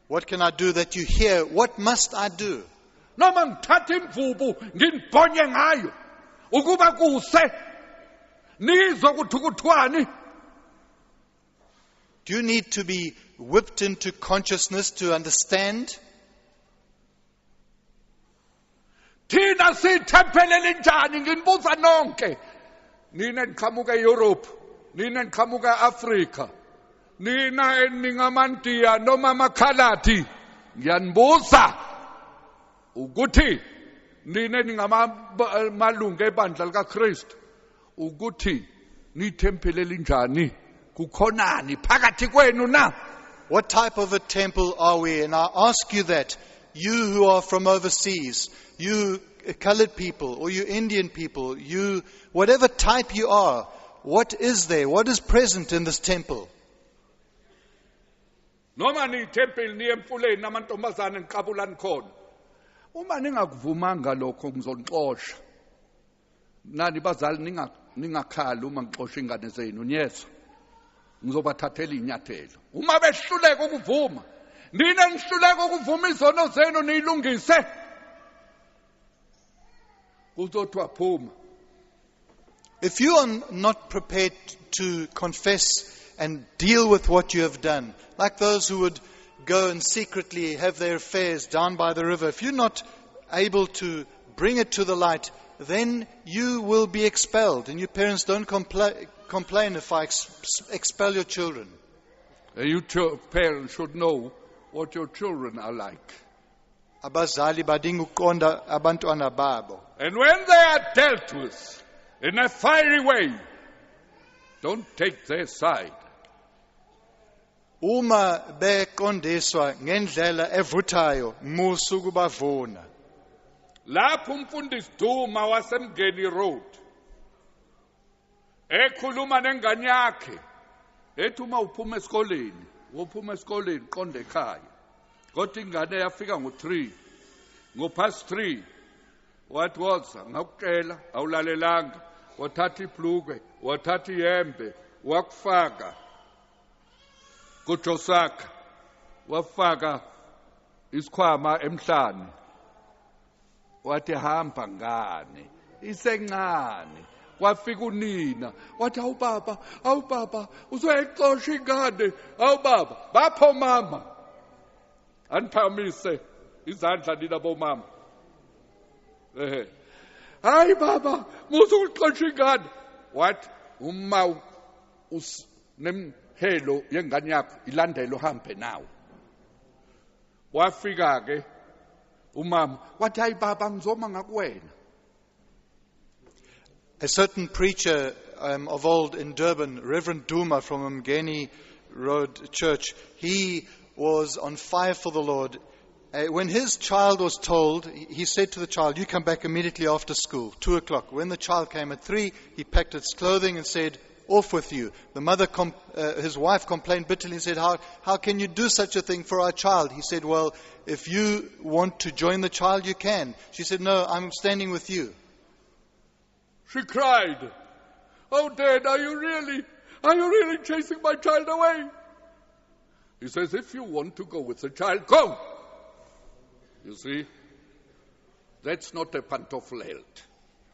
[SPEAKER 1] What can I do that you hear? What must I do?
[SPEAKER 2] Noma ngithatha imvubu ngibhonye ngayo ukuba kuse nizwe ukuthi kuthwani.
[SPEAKER 1] Do you need to be whipped into consciousness to understand?
[SPEAKER 2] Thina sithempele linjani nginibuza nonke. Nina niqhamuka eEurope, nina niqhamuka eAfrika, nina eningamandiya noma amakhaladi. Ngiyanibuza ukuthi nina ningamalungu ebandla likaKristu ukuthi nithempele linjani, kukhonani phakathi kwenu na?
[SPEAKER 1] What type of a temple are we? And I ask you that, you who are from overseas, you colored people, or you Indian people, you, whatever type you are, what is there? What is present in this temple?
[SPEAKER 2] Noma ni temple ni emfuleni namantombazane niqabulani khona. Uma ningakuvumanga lokho ngizonixosha. Nani bazali ningakhali uma ngixosha ingane zenu, nyeza. Ngizobathathela inyathelo. Uma behluleka ukuvuma, nina nihluleka ukuvuma izono zenu niyilungise. Kuzothiwa phuma.
[SPEAKER 1] If you are not prepared to confess and deal with what you have done, like those who would go and secretly have their affairs down by the river, if you're not able to bring it to the light, then you will be expelled. And your parents don't complain if I expel your children.
[SPEAKER 2] You parents should know what your children are like.
[SPEAKER 1] abazali badinga ukuqonda abantwana babo.
[SPEAKER 2] And when they are dealt with in a fiery way, don't take their side.
[SPEAKER 1] Uma beqondiswa ngendlela evuthayo, musu kubavuna.
[SPEAKER 2] Lapho umfundisi Duma waseMgeni Road ekhuluma nengane yakhe ethi uma uphuma esikoleni qonde ekhaya. Kodwa ingane yafika ngo-3 ngo-past 3 wathi woza ngakutshela awulalelanga wathatha ibhlukwe wathatha iyembe wakufaka kuJosaka wafaka isikhwama emhlane wathi hamba ngane isencane wafika unina wathi awu baba uzoyixosha ingane awu baba bapho mama aniphamise izandla nina bomama hayi baba musukuxosha ingane wathi uma nemhelo yengane yakho ilandele uhambe nawe wafika ke umama wathi hayi baba ngizoma ngakuwena.
[SPEAKER 1] A certain preacher of old in Durban, Reverend Duma from Mgeni Road Church, he was on fire for the Lord. When his child was told, he said to the child, you come back immediately after school, 2 o'clock. When the child came at 3, he packed its clothing and said, off with you. The mother, his wife complained bitterly and said, how can you do such a thing for our child? He said, well, if you want to join the child, you can. She said, no, I'm standing with you.
[SPEAKER 2] She cried, oh Dad, are you really chasing my child away? He says, if you want to go with the child, go. You see, that's not a pantoffel held.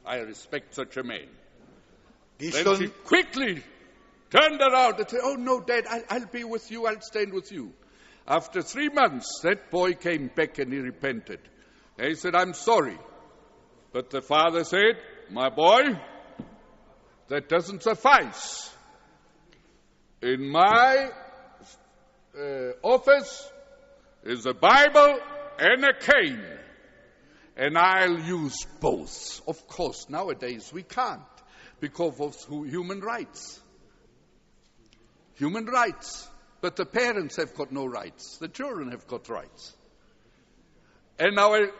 [SPEAKER 2] I respect such a man. Then she quickly turned around and said, oh no, Dad, I'll be with you, I'll stand with you. After 3 months, that boy came back and he repented. And he said, I'm sorry. But the father said, my boy, that doesn't suffice. In my office is a Bible and a cane. And I'll use both. Of course, nowadays we can't because of human rights. Human rights. But the parents have got no rights. The children have got rights. And our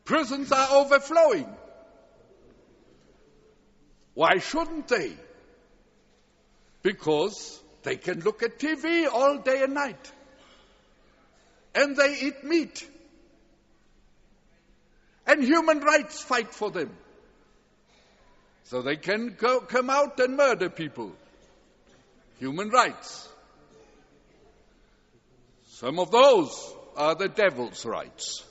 [SPEAKER 2] prisons are overflowing. Why shouldn't they? Because they can look at TV all day and night. And they eat meat. And human rights fight for them. So they can come out and murder people. Human rights. Some of those are the devil's rights.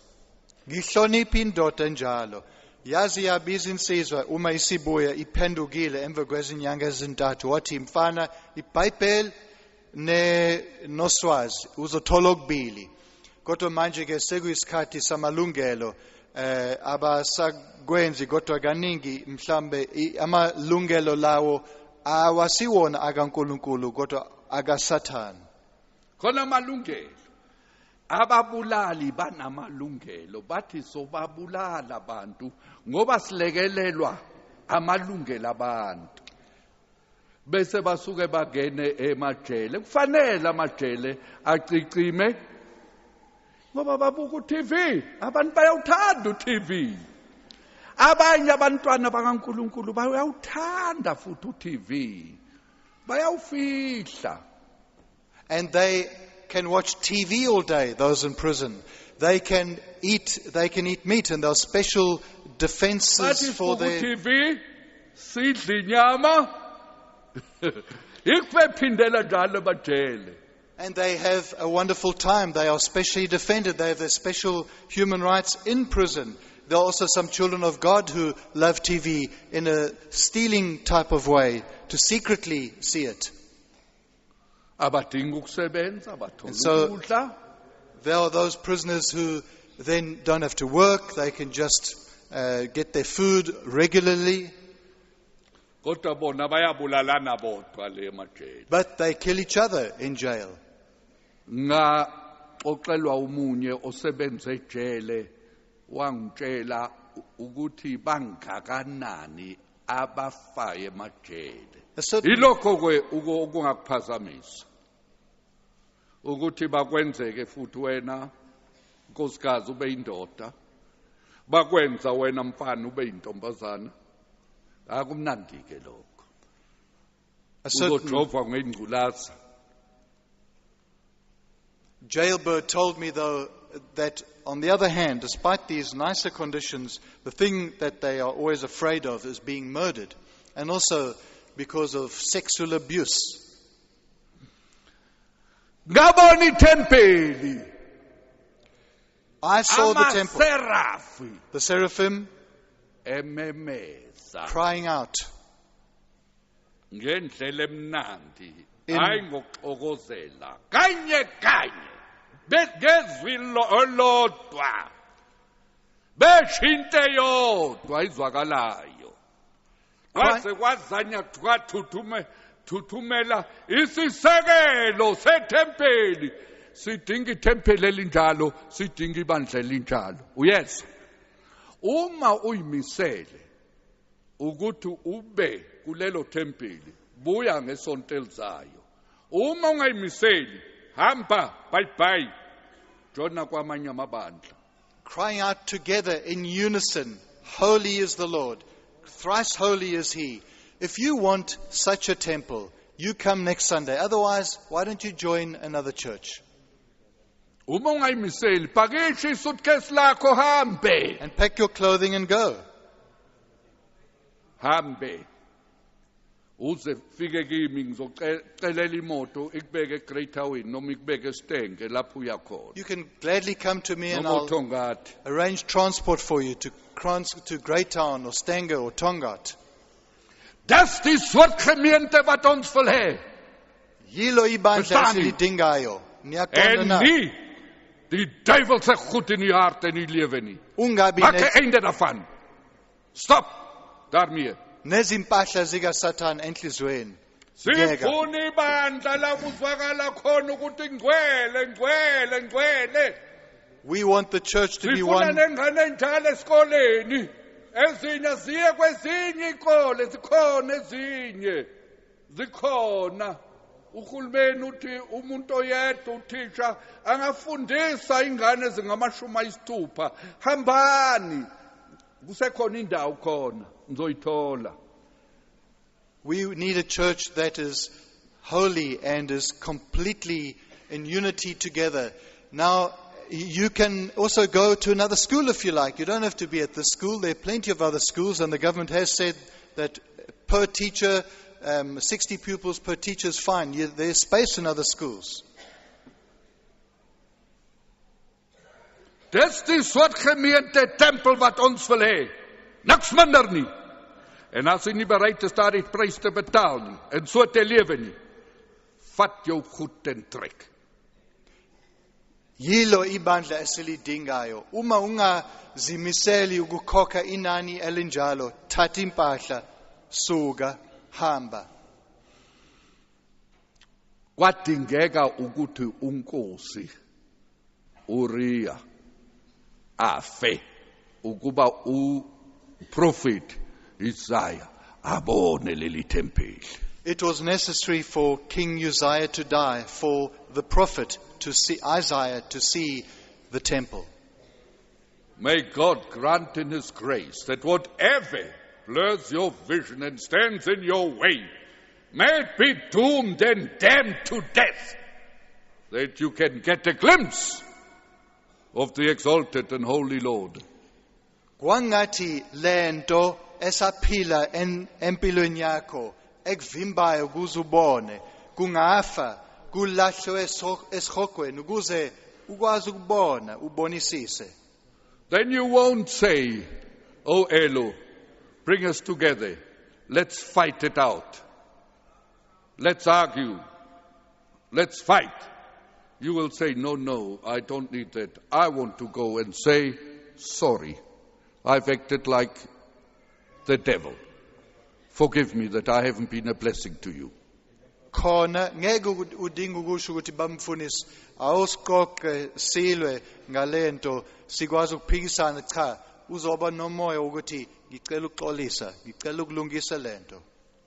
[SPEAKER 1] Ngihlonipha indoda enjalo. Yazi yabiza insizwa uma isibuya iphendukile emva kwezinyanga ezintathu wathi mfana iBhayibheli noswazi uzothola okubili. Kodwa manje ke sekuyisikhathi samalungelo abasakwenzi kodwa kaningi mhlambe amalungelo lawo awasiwona akaNkulunkulu kodwa akaSathane.
[SPEAKER 2] Khona amalungelo. Ababulali banamalungelo bathi sobabulala abantu ngoba silekelelwa amalungelo abantu. Bese basuke bagene emajele. Kufanele amajele acicime ngoba babuka uTV. Abantu bayawuthanda uTV. Abanye abantwana bakaNkulunkulu bayawuthanda futhi uTV. Bayawufihla.
[SPEAKER 1] And they can watch TV all day, those in prison. They can eat meat, and there are special defenses for their...
[SPEAKER 2] TV, sidla inyama, ikwephindela njalo bajele.
[SPEAKER 1] And they have a wonderful time. They are specially defended. They have their special human rights in prison. There are also some children of God who love TV in a stealing type of way, to secretly see it.
[SPEAKER 2] And
[SPEAKER 1] so there are those prisoners who then don't have to work. They can just get their food regularly. But they kill each other in jail.
[SPEAKER 2] ngaxoxelwa umunye osebenze ejele wangitshela ukuthi bangakanani abafaye emajele. Ilokho ke okungakuphazamisa ukuthi bakwenzeke futhi wena nkosikazi ube indoda, bakwenza wena mfana ube intombazana. Akumnandi ke lokho. Uzojova ngeingculaza.
[SPEAKER 1] Jailbird told me, though, that on the other hand, despite these nicer conditions, the thing that they are always afraid of is being murdered, and also because of sexual abuse.
[SPEAKER 2] Ngaboni tempeli.
[SPEAKER 1] I saw the temple, the seraphim
[SPEAKER 2] ememeza
[SPEAKER 1] crying out
[SPEAKER 2] ngendlela emnandi, hayi ngokuxokozela kanye kanye bezwi olodwa, besho into eyodwa izwakalayo. Kwaze kwazanya thuthumela isisekelo sethempeli. Sidinga ithempeli elinjalo, sidinga ibandla elinjalo. Uyezwa? Uma uyimisele ukuthi ube kulelo thempeli, buya ngesonto elizayo. Uma ungayimiseli, hamba, bye bye, jona kwamanye amabandla.
[SPEAKER 1] Crying out together in unison, holy is the Lord, thrice holy is He. If you want such a temple, you come next Sunday. Otherwise, why don't you join another church?
[SPEAKER 2] Uma ungayimiseli, pakisha isuitcase lakho hambe.
[SPEAKER 1] And pack your clothing and go.
[SPEAKER 2] Hambe. Uze fike kimi ngizocelela imoto ikubeke eGreater Win noma ikubeke eStenge lapho uya khona.
[SPEAKER 1] You can gladly come to me and I'll arrange transport for you to Greytown or Stenge or Tongaat.
[SPEAKER 2] Das die soort gemeente wat ons wil hê.
[SPEAKER 1] Yilo ibandla esilidingayo.
[SPEAKER 2] En nie die duiwelse goed in die hart en die lewe nie. Maak 'n einde daarvan. Stop daarmee.
[SPEAKER 1] Nezimpahla zika Satan enhlizweni.
[SPEAKER 2] Sifuna ibandla la kuzwakala khona ukuthi ngcwele.
[SPEAKER 1] We want the church to be one.
[SPEAKER 2] Sifuna nengane njalo esikoleni. Ezinye ziye kwezinye ikole, zikhona ezinye. Zikhona. Uhulumeni uthi umuntu oyedwa uthisha angafundisa ingane ezingama-60. Hambani. Kusekhona indawo khona. Ngizoyithola.
[SPEAKER 1] We need a church that is holy and is completely in unity together. Now, you can also go to another school if you like. You don't have to be at this school. There are plenty of other schools, and the government has said that per teacher, 60 pupils per teacher is fine. There's space in other schools.
[SPEAKER 2] Dis die soort gemeente tempel wat ons wil hê. Niks minder nie. En as jy nie bereid is daar die prys te betaal nie, en so te lewe nie, vat jou goed en trek.
[SPEAKER 1] Yilo ibandla esilidingayo. Uma ungazimiseli ukukhokha inani elinjalo, thatha impahla, suka, hamba.
[SPEAKER 2] Kwadingeka ukuthi unkosi Uriya afe ukuba uprofeti Isaiah abone leli tempeli.
[SPEAKER 1] It was necessary for King Uzziah to die, for the prophet Isaiah to see the temple.
[SPEAKER 2] May God grant in His grace that whatever blurs your vision and stands in your way, may it be doomed and damned to death, that you can get a glimpse of the exalted and holy Lord.
[SPEAKER 1] Kwangati lento esaphila empilweni yakho ekuvimbayo kuzubone kungafa kulahlwe esihogweni ukuze ukwazi ukubona ubonisise.
[SPEAKER 2] Then you won't say, "Oh Erlo, bring us together. Let's fight it out. Let's argue. Let's fight." You will say, no, I don't need that. I want to go and say, "Sorry, I've acted like the devil. Forgive me that I haven't been a blessing to you."
[SPEAKER 1] khona ngeke udinga ukusho ukuthi bamfundisi awusiqoqe silwe ngalento sikwazi ukuphikisana cha uzoba nomoya ukuthi ngicela ukuxolisa ngicela ukulungisa lento.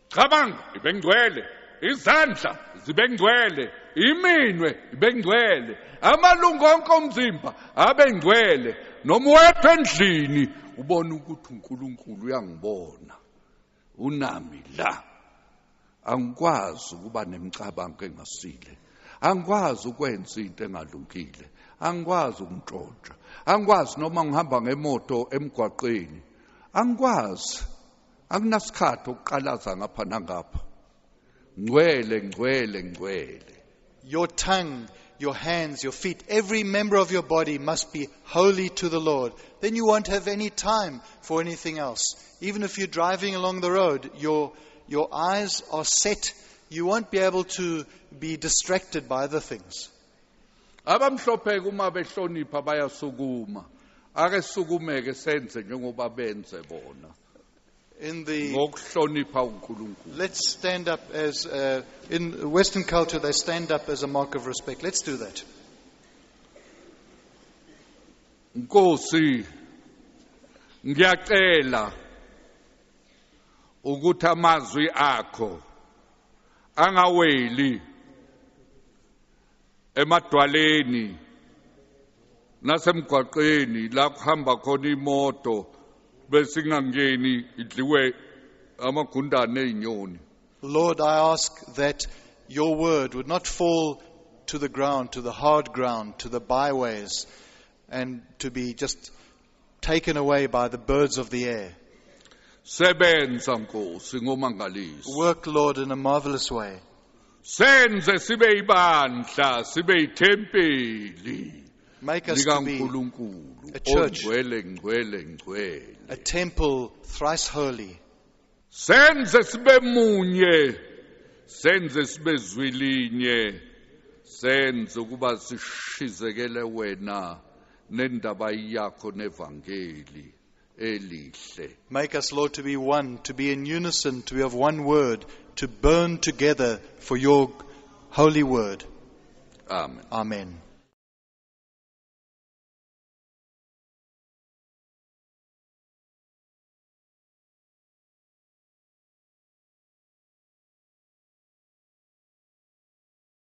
[SPEAKER 2] Cabanga ibe ngcwele, izandla zibe ngcwele, iminwe ibe ngcwele, amalungu onke omzimba abe ngcwele, noma wedwa endlini ubona ukuthi uNkulunkulu uyangibona unami la. Angikwazi ukuba nemicabango engasile, angikwazi ukwenza into engalungile, angikwazi ukuntshontsha, angikwazi noma ngihamba ngemoto emgwaqeni, angikwazi, akunasikhathi ukuqalaza ngapha nangapha. Ngcwele ngcwele ngcwele.
[SPEAKER 1] Your tongue, your hands, your feet, every member of your body must be holy to the Lord. Then you won't have any time for anything else. Even if you're driving along the road, your eyes are set. You won't be able to be distracted by other things.
[SPEAKER 2] Abamhlophe uma behlonipha bayasukuma. Ake sukumeke senze njengoba benze bona. Ngokuhlonipha uNkulunkulu.
[SPEAKER 1] Let's stand up as in Western culture they stand up as a mark of respect. Let's do that.
[SPEAKER 2] Nkosi ngiyacela ukuthi amazwi akho angaweli emadwaleni nasemgwaqeni la kuhamba khona imoto bese ingangeni idliwe amagundane ezinyoni.
[SPEAKER 1] Lord, I ask that your word would not fall to the ground, to the hard ground, to the byways, and to be just taken away by the birds of the air.
[SPEAKER 2] Sebenza Nkosi ngomangalisi.
[SPEAKER 1] Work, Lord, in a marvelous way.
[SPEAKER 2] Senze sibe ibandla, sibe ithempeli.
[SPEAKER 1] Make us to be a church, a temple thrice holy.
[SPEAKER 2] Senze sibe munye, senze sibe zwilinye, senze ukuba sishizekele wena nendaba yakho nevangeli elihle.
[SPEAKER 1] Make us, Lord, to be one, to be in unison, to be of one word, to burn together for your holy word.
[SPEAKER 2] Amen.
[SPEAKER 1] Amen.